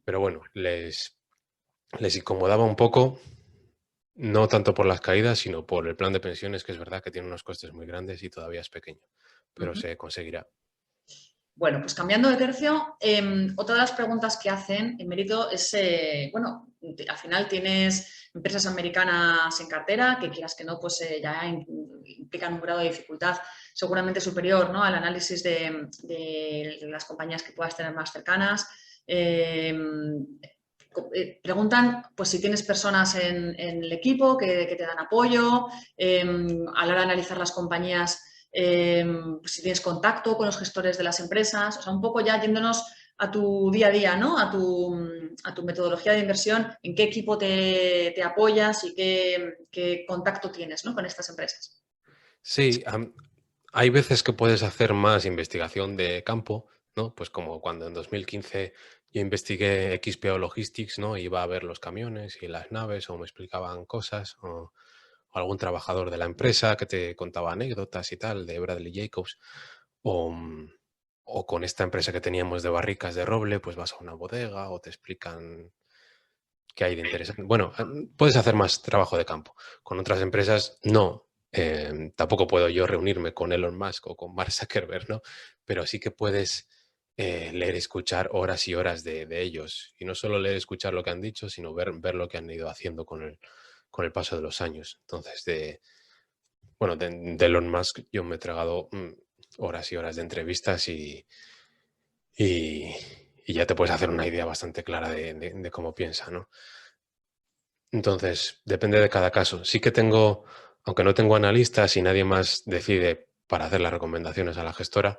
B: Pero bueno, les incomodaba un poco, no tanto por las caídas, sino por el plan de pensiones, que es verdad que tiene unos costes muy grandes y todavía es pequeño, pero se conseguirá.
A: bueno, pues cambiando de tercio, otra de las preguntas que hacen en mérito es, bueno, al final tienes empresas americanas en cartera que quieras que no, pues ya implican un grado de dificultad seguramente superior, ¿no? Al análisis de las compañías que puedas tener más cercanas. Preguntan pues si tienes personas en el equipo que te dan apoyo, a la hora de analizar las compañías si tienes contacto con los gestores de las empresas, o sea, un poco ya yéndonos a tu día a día, ¿no? A tu metodología de inversión, en qué equipo te apoyas y qué contacto tienes, ¿no? Con estas empresas.
B: Sí, hay veces que puedes hacer más investigación de campo, ¿no? Pues como cuando en 2015 yo investigué XPO Logistics, ¿no? Iba a ver los camiones y las naves o me explicaban cosas o algún trabajador de la empresa que te contaba anécdotas y tal, de Bradley Jacobs, o, o con esta empresa que teníamos de barricas de roble, pues vas a una bodega o te explican qué hay de interesante. Bueno, puedes hacer más trabajo de campo. Con otras empresas no. Tampoco puedo yo reunirme con Elon Musk o con Mark Zuckerberg, ¿no? Pero sí que puedes leer y escuchar horas y horas de ellos. Y no solo leer y escuchar lo que han dicho, sino ver lo que han ido haciendo con el paso de los años. Entonces, bueno, de Elon Musk yo me he tragado horas y horas de entrevistas y, y ya te puedes hacer una idea bastante clara de cómo piensa, ¿no? Entonces, depende de cada caso. Sí que tengo, aunque no tengo analistas y nadie más decide para hacer las recomendaciones a la gestora.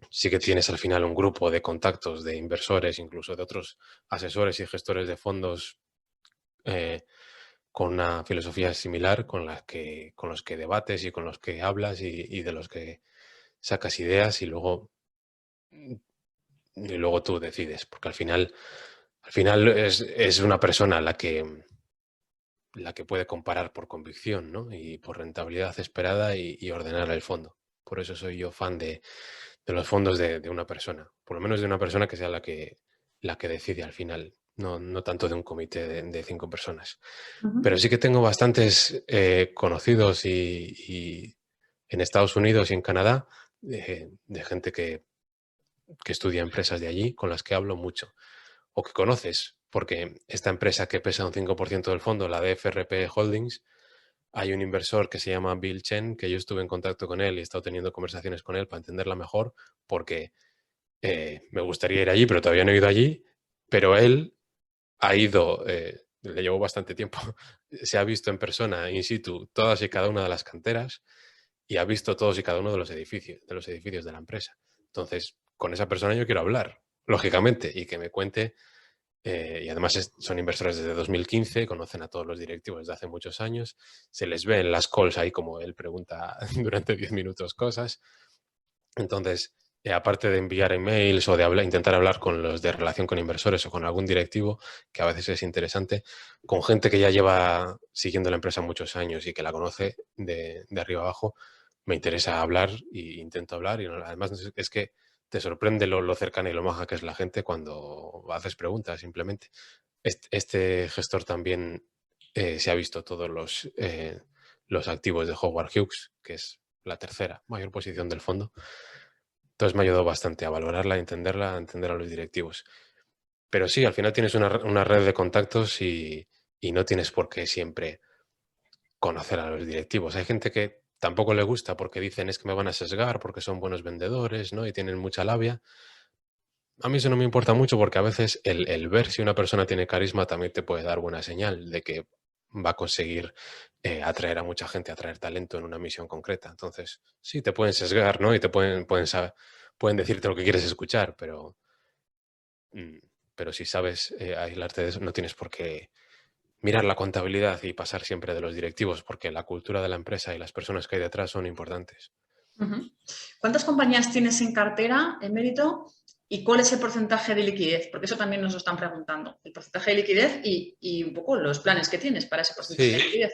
B: Sí que tienes al final un grupo de contactos de inversores, incluso de otros asesores y gestores de fondos con una filosofía similar, con los que debates y con los que hablas y de los que sacas ideas y luego tú decides, porque al final es una persona la que puede comparar por convicción, ¿no? Y por rentabilidad esperada y ordenar el fondo. Por eso soy yo fan de los fondos de una persona, por lo menos de una persona que sea la que decide al final, no tanto de un comité de 5 personas. Pero
A: Ujú.
B: sí que tengo bastantes conocidos y en Estados Unidos y en Canadá de gente que estudia empresas de allí con las que hablo mucho o que conoces, porque esta empresa que pesa un 5% del fondo, la de FRP Holdings, hay un inversor que se llama Bill Chen, que yo estuve en contacto con él y he estado teniendo conversaciones con él para entenderla mejor, porque me gustaría ir allí, pero todavía no he ido allí, pero él ha ido, le llevó bastante tiempo, se ha visto en persona, in situ, todas y cada una de las canteras y ha visto todos y cada uno de los edificios de la empresa. Entonces, con esa persona yo quiero hablar, lógicamente, y que me cuente, y además son inversores desde 2015, conocen a todos los directivos desde hace muchos años, se les ve en las calls ahí como él pregunta durante 10 minutos cosas. Entonces, aparte de enviar emails o de intentar hablar con los de relación con inversores o con algún directivo, que a veces es interesante, con gente que ya lleva siguiendo la empresa muchos años y que la conoce de arriba abajo, me interesa hablar e intento hablar. Y además es que te sorprende lo cercana y lo maja que es la gente cuando haces preguntas simplemente. Este gestor también se ha visto todos los activos de Howard Hughes, que es la tercera mayor posición del fondo. Entonces me ha ayudado bastante a valorarla, a entenderla, a entender a los directivos. Pero sí, al final tienes una red de contactos y no tienes por qué siempre conocer a los directivos. Hay gente que tampoco le gusta porque dicen es que me van a sesgar porque son buenos vendedores, ¿no? Y tienen mucha labia. A mí eso no me importa mucho porque a veces el ver si una persona tiene carisma también te puede dar buena señal de que va a conseguir atraer a mucha gente, atraer talento en una misión concreta. Entonces, sí, te pueden sesgar, ¿no? Y pueden decirte lo que quieres escuchar, mm, pero si sabes aislarte de eso, no tienes por qué mirar la contabilidad y pasar siempre de los directivos, porque la cultura de la empresa y las personas que hay detrás son importantes.
A: Ujú. ¿Cuántas compañías tienes en cartera, Emérito? ¿Y cuál es el porcentaje de liquidez? Porque eso también nos lo están preguntando. El porcentaje de liquidez y un poco los planes que tienes para ese porcentaje de
B: Sí,
A: liquidez.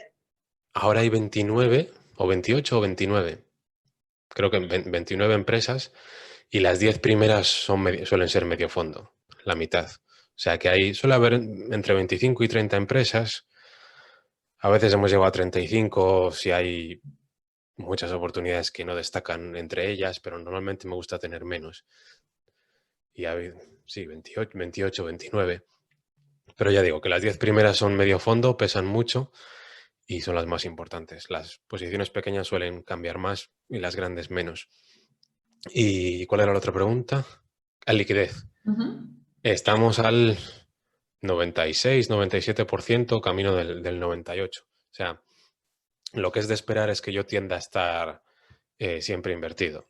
B: ahora hay 29 o 28 o 29. Creo que 29 empresas y las 10 primeras suelen ser medio fondo, la mitad. O sea que suele haber entre 25 y 30 empresas. A veces hemos llegado a 35 si hay muchas oportunidades que no destacan entre ellas, pero normalmente me gusta tener menos. Y sí, 28, 29. Pero ya digo que las 10 primeras son medio fondo, pesan mucho y son las más importantes. Las posiciones pequeñas suelen cambiar más y las grandes menos. ¿Y cuál era la otra pregunta? La liquidez.
A: Ujú.
B: Estamos al 96, 97% camino del 98. O sea, lo que es de esperar es que yo tienda a estar siempre invertido.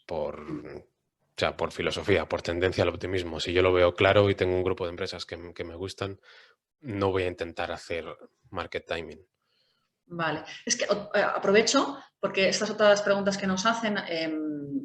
B: Por filosofía, por tendencia al optimismo. Si yo lo veo claro y tengo un grupo de empresas que me gustan, no voy a intentar hacer market timing.
A: Vale. Es que aprovecho porque estas otras preguntas que nos hacen,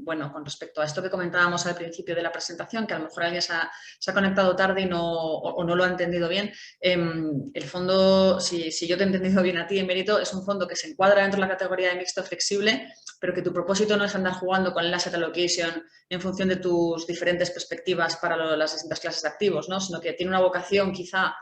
A: bueno, con respecto a esto que comentábamos al principio de la presentación, que a lo mejor alguien se ha conectado tarde y o no lo ha entendido bien, el fondo, si yo te he entendido bien a ti, Emérito, es un fondo que se encuadra dentro de la categoría de mixto flexible, pero que tu propósito no es andar jugando con el asset allocation en función de tus diferentes perspectivas para las distintas clases de activos, ¿no? Sino que tiene una vocación quizá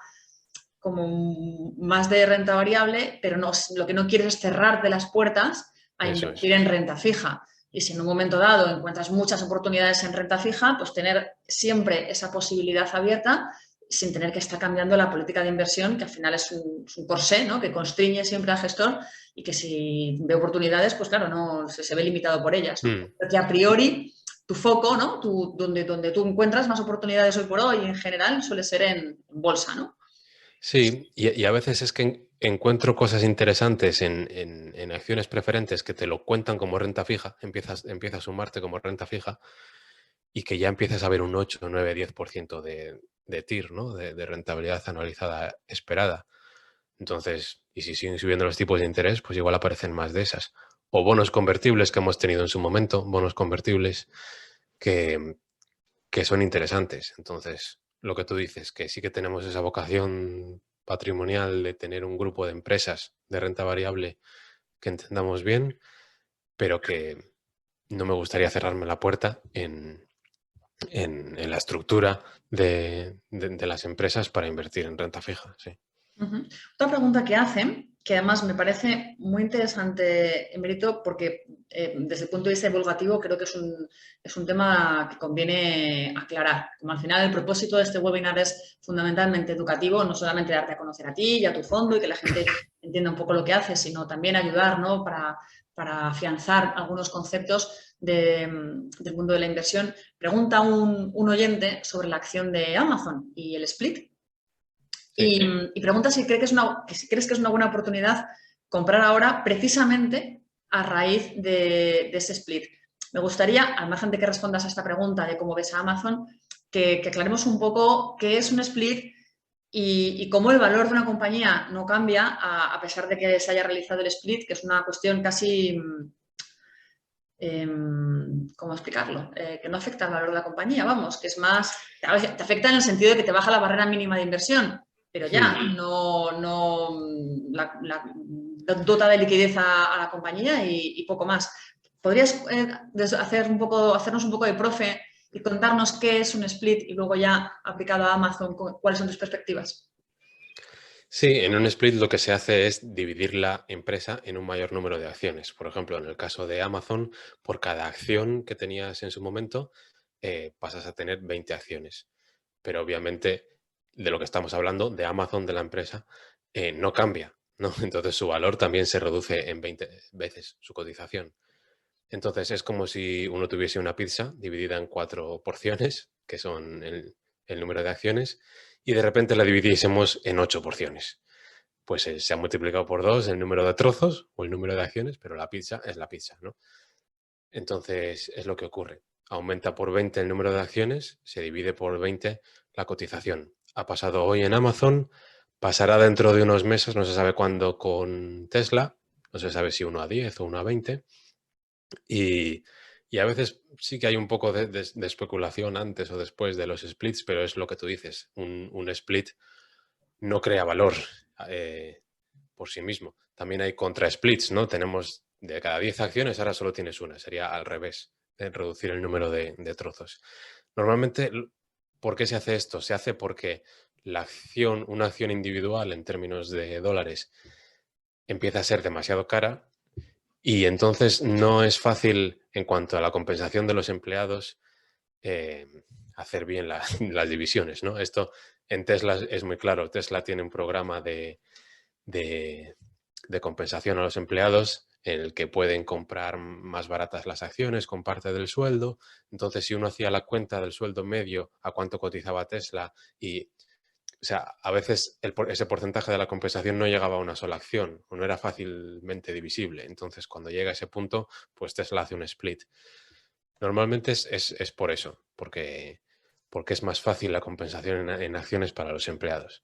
A: como más de renta variable, pero no, lo que no quieres es cerrarte las puertas a
B: Eso es.
A: invertir en renta fija. Y si en un momento dado encuentras muchas oportunidades en renta fija, pues tener siempre esa posibilidad abierta sin tener que estar cambiando la política de inversión, que al final es un corsé, ¿no? Que constriñe siempre al gestor y que si ve oportunidades, pues claro, no se ve limitado por ellas, ¿no? Porque a priori tu foco, ¿no? Donde tú encuentras más oportunidades hoy por hoy en general suele ser en bolsa, ¿no?
B: Sí, y a veces es que encuentro cosas interesantes en acciones preferentes que te lo cuentan como renta fija, empieza a sumarte como renta fija y que ya empiezas a ver un 8, 9, 10% de TIR, ¿no? De rentabilidad anualizada esperada. Entonces, y si siguen subiendo los tipos de interés, pues igual aparecen más de esas. O bonos convertibles que hemos tenido en su momento, bonos convertibles que, que son interesantes. Entonces, lo que tú dices, que sí que tenemos esa vocación patrimonial de tener un grupo de empresas de renta variable que entendamos bien, pero que no me gustaría cerrarme la puerta en la estructura de las empresas para invertir en renta fija. Sí.
A: Ujú. Otra pregunta que hacen, que además me parece muy interesante, Emérito, porque desde el punto de vista divulgativo creo que es un tema que conviene aclarar. Como al final el propósito de este webinar es fundamentalmente educativo, no solamente darte a conocer a ti y a tu fondo y que la gente entienda un poco lo que haces, sino también ayudar, ¿no? Para afianzar algunos conceptos del mundo de la inversión. Pregunta un oyente sobre la acción de Amazon y el split.
B: Sí.
A: Y pregunta si, si crees que es una buena oportunidad comprar ahora precisamente a raíz de ese split. Me gustaría, al margen de que respondas a esta pregunta de cómo ves a Amazon, que aclaremos un poco qué es un split y cómo el valor de una compañía no cambia a pesar de que se haya realizado el split, que es una cuestión casi, ¿cómo explicarlo? Que no afecta al valor de la compañía, vamos, que es más, te afecta en el sentido de que te baja la barrera mínima de inversión, pero ya,
B: Hmm.
A: no dota de liquidez a la compañía y poco más. ¿Podrías hacernos un poco de profe y contarnos qué es un split y luego ya aplicado a Amazon, cuáles son tus perspectivas?
B: Sí, en un split lo que se hace es dividir la empresa en un mayor número de acciones. Por ejemplo, en el caso de Amazon, por cada acción que tenías en su momento, pasas a tener 20 acciones. Pero obviamente, de lo que estamos hablando, de Amazon, de la empresa, no cambia, ¿no? Entonces su valor también se reduce en 20 veces su cotización. Entonces es como si uno tuviese una pizza dividida en 4 porciones, que son el número de acciones, y de repente la dividiésemos en 8 porciones. Pues se ha multiplicado por 2 el número de trozos o el número de acciones, pero la pizza es la pizza, ¿no? Entonces es lo que ocurre. Aumenta por 20 el número de acciones, se divide por 20 la cotización. Ha pasado hoy en Amazon, pasará dentro de unos meses, no se sabe cuándo con Tesla, no se sabe si 1 a 10 o 1 a 20. Y, y a veces sí que hay un poco de especulación antes o después de los splits, pero es lo que tú dices, un split no crea valor eh, por sí mismo. También hay contra splits, ¿no? Tenemos de cada 10 acciones, ahora solo tienes una, sería al revés, reducir el número de trozos. Normalmente, ¿por qué se hace esto? Se hace porque una acción individual en términos de dólares empieza a ser demasiado cara y entonces no es fácil en cuanto a la compensación de los empleados hacer bien las divisiones, ¿no? Esto en Tesla es muy claro. Tesla tiene un programa de, de compensación a los empleados en el que pueden comprar más baratas las acciones con parte del sueldo. Entonces, si uno hacía la cuenta del sueldo medio a cuánto cotizaba Tesla y o sea, a veces ese porcentaje de la compensación no llegaba a una sola acción o no era fácilmente divisible. Entonces, cuando llega a ese punto, pues Tesla hace un split. Normalmente es por eso, porque es más fácil la compensación en acciones para los empleados.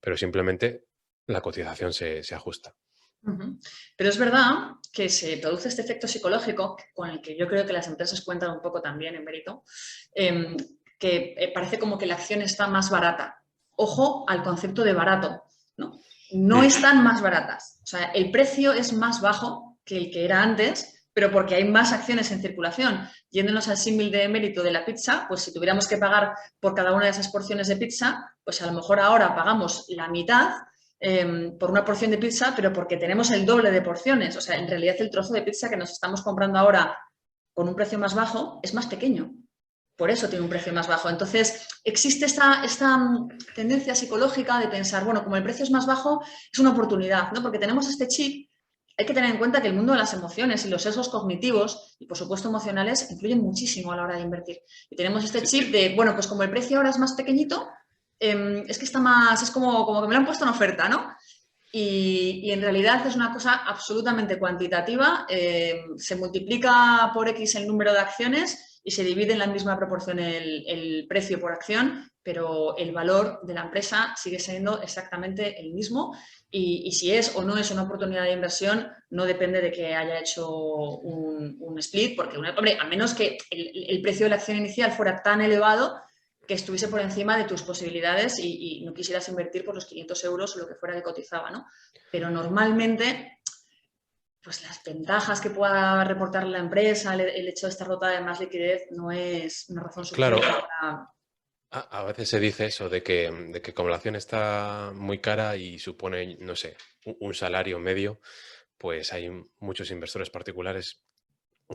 B: Pero simplemente la cotización se ajusta.
A: Ujú. Pero es verdad que se produce este efecto psicológico con el que yo creo que las empresas cuentan un poco también en mérito, que parece como que la acción está más barata. Ojo al concepto de barato, ¿no? No
B: Mm.
A: están más baratas. O sea, el precio es más bajo que el que era antes, pero porque hay más acciones en circulación. Yéndonos al símil de mérito de la pizza, pues si tuviéramos que pagar por cada una de esas porciones de pizza, pues a lo mejor ahora pagamos la mitad por una porción de pizza, pero porque tenemos el doble de porciones. O sea, en realidad el trozo de pizza que nos estamos comprando ahora con un precio más bajo es más pequeño. Por eso tiene un precio más bajo. Entonces, existe esta tendencia psicológica de pensar, bueno, como el precio es más bajo, es una oportunidad, ¿no? Porque tenemos este chip. Hay que tener en cuenta que el mundo de las emociones y los sesgos cognitivos y, por supuesto, emocionales influyen muchísimo a la hora de invertir. Y tenemos este
B: Sí,
A: chip de, bueno, pues como el precio ahora es más pequeñito, es que está más, es como que me lo han puesto en oferta, ¿no? Y en realidad es una cosa absolutamente cuantitativa, se multiplica por X el número de acciones y se divide en la misma proporción el precio por acción, pero el valor de la empresa sigue siendo exactamente el mismo y si es o no es una oportunidad de inversión no depende de que haya hecho un split, porque, hombre, a menos que el precio de la acción inicial fuera tan elevado que estuviese por encima de tus posibilidades y no quisieras invertir por los 500 euros o lo que fuera que cotizaba, ¿no? Pero normalmente, pues las ventajas que pueda reportar la empresa, el hecho de estar dotada de más liquidez, no es una razón suficiente
B: Claro,
A: para...
B: a veces se dice eso de que como la acción está muy cara y supone, no sé, un salario medio, pues hay muchos inversores particulares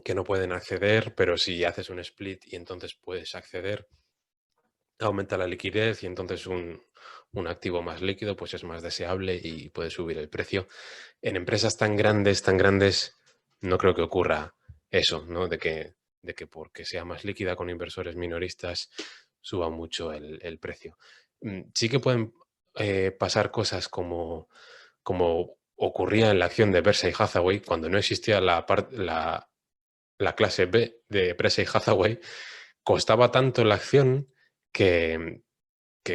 B: que no pueden acceder, pero si haces un split y entonces puedes acceder, aumenta la liquidez y entonces un activo más líquido pues es más deseable y puede subir el precio. En empresas tan grandes, no creo que ocurra eso, ¿no? De que porque sea más líquida con inversores minoristas suba mucho el precio. Sí que pueden pasar cosas como ocurría en la acción de Berkshire Hathaway, cuando no existía la clase B de Berkshire Hathaway, costaba tanto la acción que,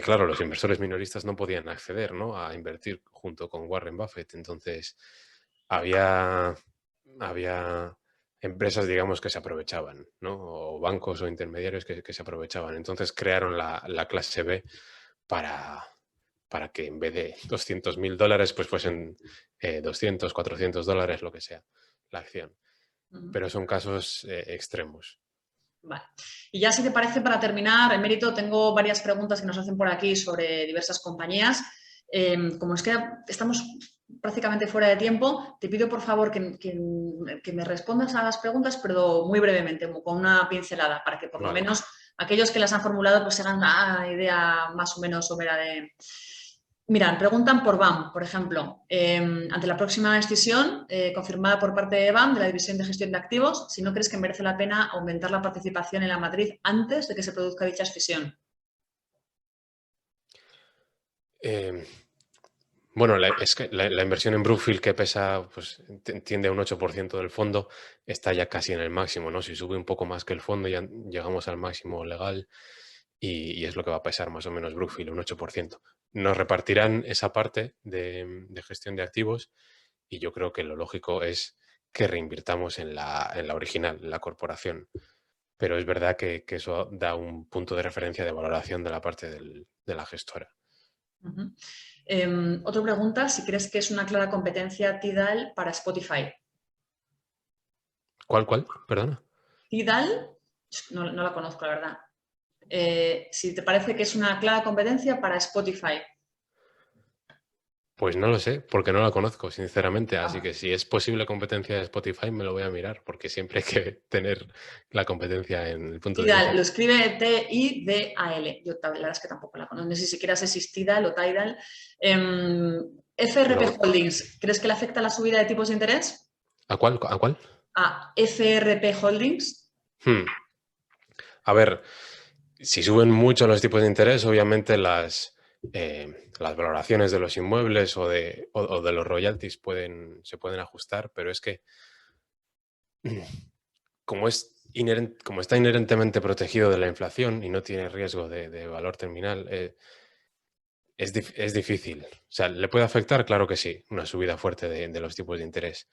B: claro, los inversores minoristas no podían acceder, ¿no?, a invertir junto con Warren Buffett. Entonces, había, había empresas, digamos, que se aprovechaban, ¿no? O bancos o intermediarios que se aprovechaban. Entonces, crearon la clase B para, para que en vez de $200.000, pues fuesen 200, $400, lo que sea, la acción. Pero son casos extremos.
A: Vale. Y ya si te parece, para terminar, Emérito, tengo varias preguntas que nos hacen por aquí sobre diversas compañías. Como es que estamos prácticamente fuera de tiempo, te pido por favor que me respondas a las preguntas, pero muy brevemente, como con una pincelada, para que por lo
B: Vale.
A: menos aquellos que las han formulado pues se hagan una idea más o menos somera de... Mirad, preguntan por BAM, por ejemplo. Ante la próxima decisión confirmada por parte de BAM, de la División de Gestión de Activos, si no crees que merece la pena aumentar la participación en la matriz antes de que se produzca dicha escisión.
B: Eh, bueno, es que la inversión en Brookfield, que pesa, pues tiende a un 8% del fondo, está ya casi en el máximo, ¿no? Si sube un poco más que el fondo, ya llegamos al máximo legal y es lo que va a pesar más o menos Brookfield, un 8%. Nos repartirán esa parte de gestión de activos y yo creo que lo lógico es que reinvirtamos en la original, en la corporación. Pero es verdad que eso da un punto de referencia de valoración de la parte de la gestora.
A: Otra pregunta, si crees que es una clara competencia Tidal para Spotify.
B: ¿Cuál? Perdona.
A: Tidal, no la conozco, la verdad. Si te parece que es una clara competencia para Spotify.
B: Pues no lo sé, porque no la conozco, sinceramente. Así
A: Ah,
B: que si es posible competencia de Spotify, me lo voy a mirar, porque siempre hay que tener la competencia en el punto de
A: Tidal,
B: vista.
A: lo escribe T-I-D-A-L. Yo la verdad es que tampoco la conozco. No sé si siquiera sé si es Tidal o Tidal. FRP
B: No.
A: Holdings, ¿crees que le afecta la subida de tipos de interés?
B: ¿A cuál? ¿A cuál?
A: A FRP Holdings.
B: Hmm. A ver, si suben mucho los tipos de interés, obviamente las valoraciones de los inmuebles o de los royalties se pueden ajustar, pero es que como está inherentemente protegido de la inflación y no tiene riesgo de valor terminal, es difícil. O sea, ¿le puede afectar? Claro que sí, una subida fuerte de los tipos de interés.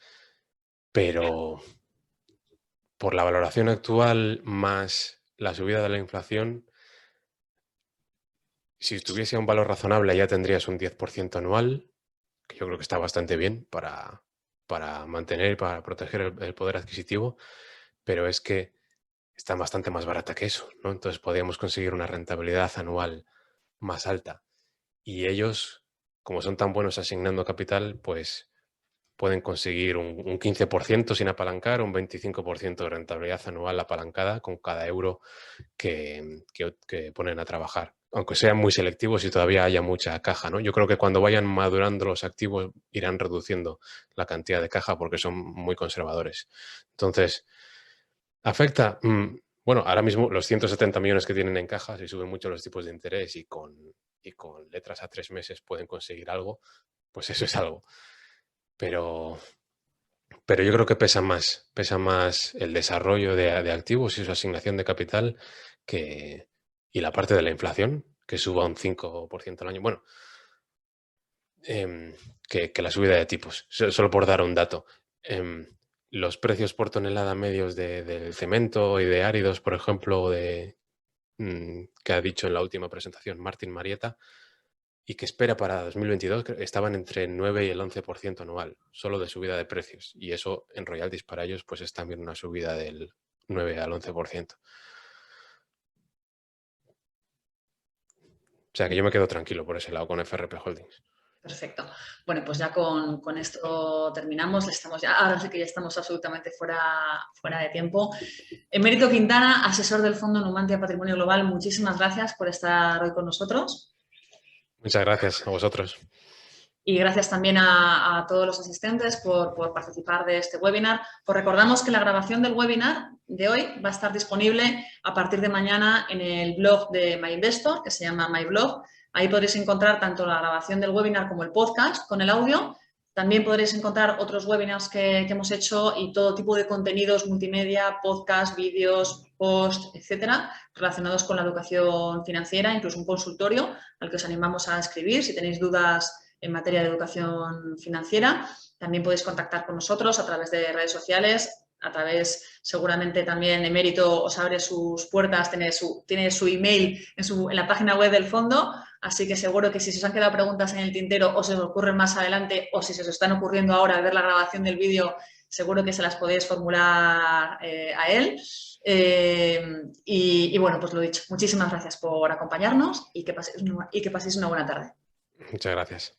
B: Pero por la valoración actual más la subida de la inflación, si tuviese un valor razonable ya tendrías un 10% anual, que yo creo que está bastante bien para mantener y para proteger el poder adquisitivo, pero es que está bastante más barata que eso, ¿no? Entonces podríamos conseguir una rentabilidad anual más alta. Y ellos, como son tan buenos asignando capital, pues pueden conseguir un 15% sin apalancar, un 25% de rentabilidad anual apalancada con cada euro que ponen a trabajar. Aunque sean muy selectivos y todavía haya mucha caja, ¿no? Yo creo que cuando vayan madurando los activos irán reduciendo la cantidad de caja porque son muy conservadores. Entonces, ¿afecta? Bueno, ahora mismo los 170 millones que tienen en caja, si suben mucho los tipos de interés y con y con letras a 3 meses pueden conseguir algo, pues eso es algo. Pero yo creo que pesa más el desarrollo de activos y su asignación de capital y la parte de la inflación, que suba un 5% al año. Bueno, que la subida de tipos. Solo por dar un dato. Los precios por tonelada medios del cemento y de áridos, por ejemplo, que ha dicho en la última presentación Martín Marietta, y que espera para 2022, estaban entre el 9 y el 11% anual, solo de subida de precios. Y eso en royalties para ellos pues es también una subida del 9 al 11%. O sea que yo me quedo tranquilo por ese lado con FRP Holdings.
A: Perfecto. Bueno, pues ya con esto terminamos. Ahora sí que ya estamos absolutamente fuera de tiempo. Emérito Quintana, asesor del Fondo Numantia Patrimonio Global, muchísimas gracias por estar hoy con nosotros.
B: Muchas gracias a vosotros.
A: Y gracias también a todos los asistentes por participar de este webinar. Os recordamos que la grabación del webinar de hoy va a estar disponible a partir de mañana en el blog de MyInvestor, que se llama MyBlog. Ahí podréis encontrar tanto la grabación del webinar como el podcast con el audio. También podréis encontrar otros webinars que hemos hecho y todo tipo de contenidos multimedia, podcast, vídeos, post, etcétera, relacionados con la educación financiera, incluso un consultorio al que os animamos a escribir si tenéis dudas en materia de educación financiera. También podéis contactar con nosotros a través de redes sociales, seguramente también Emérito os abre sus puertas, tiene su email en la página web del fondo, así que seguro que si se os han quedado preguntas en el tintero o se os ocurren más adelante o si se os están ocurriendo ahora al ver la grabación del vídeo, seguro que se las podéis formular a él. Y bueno, pues lo dicho, muchísimas gracias por acompañarnos y que paséis una buena tarde.
B: Muchas gracias.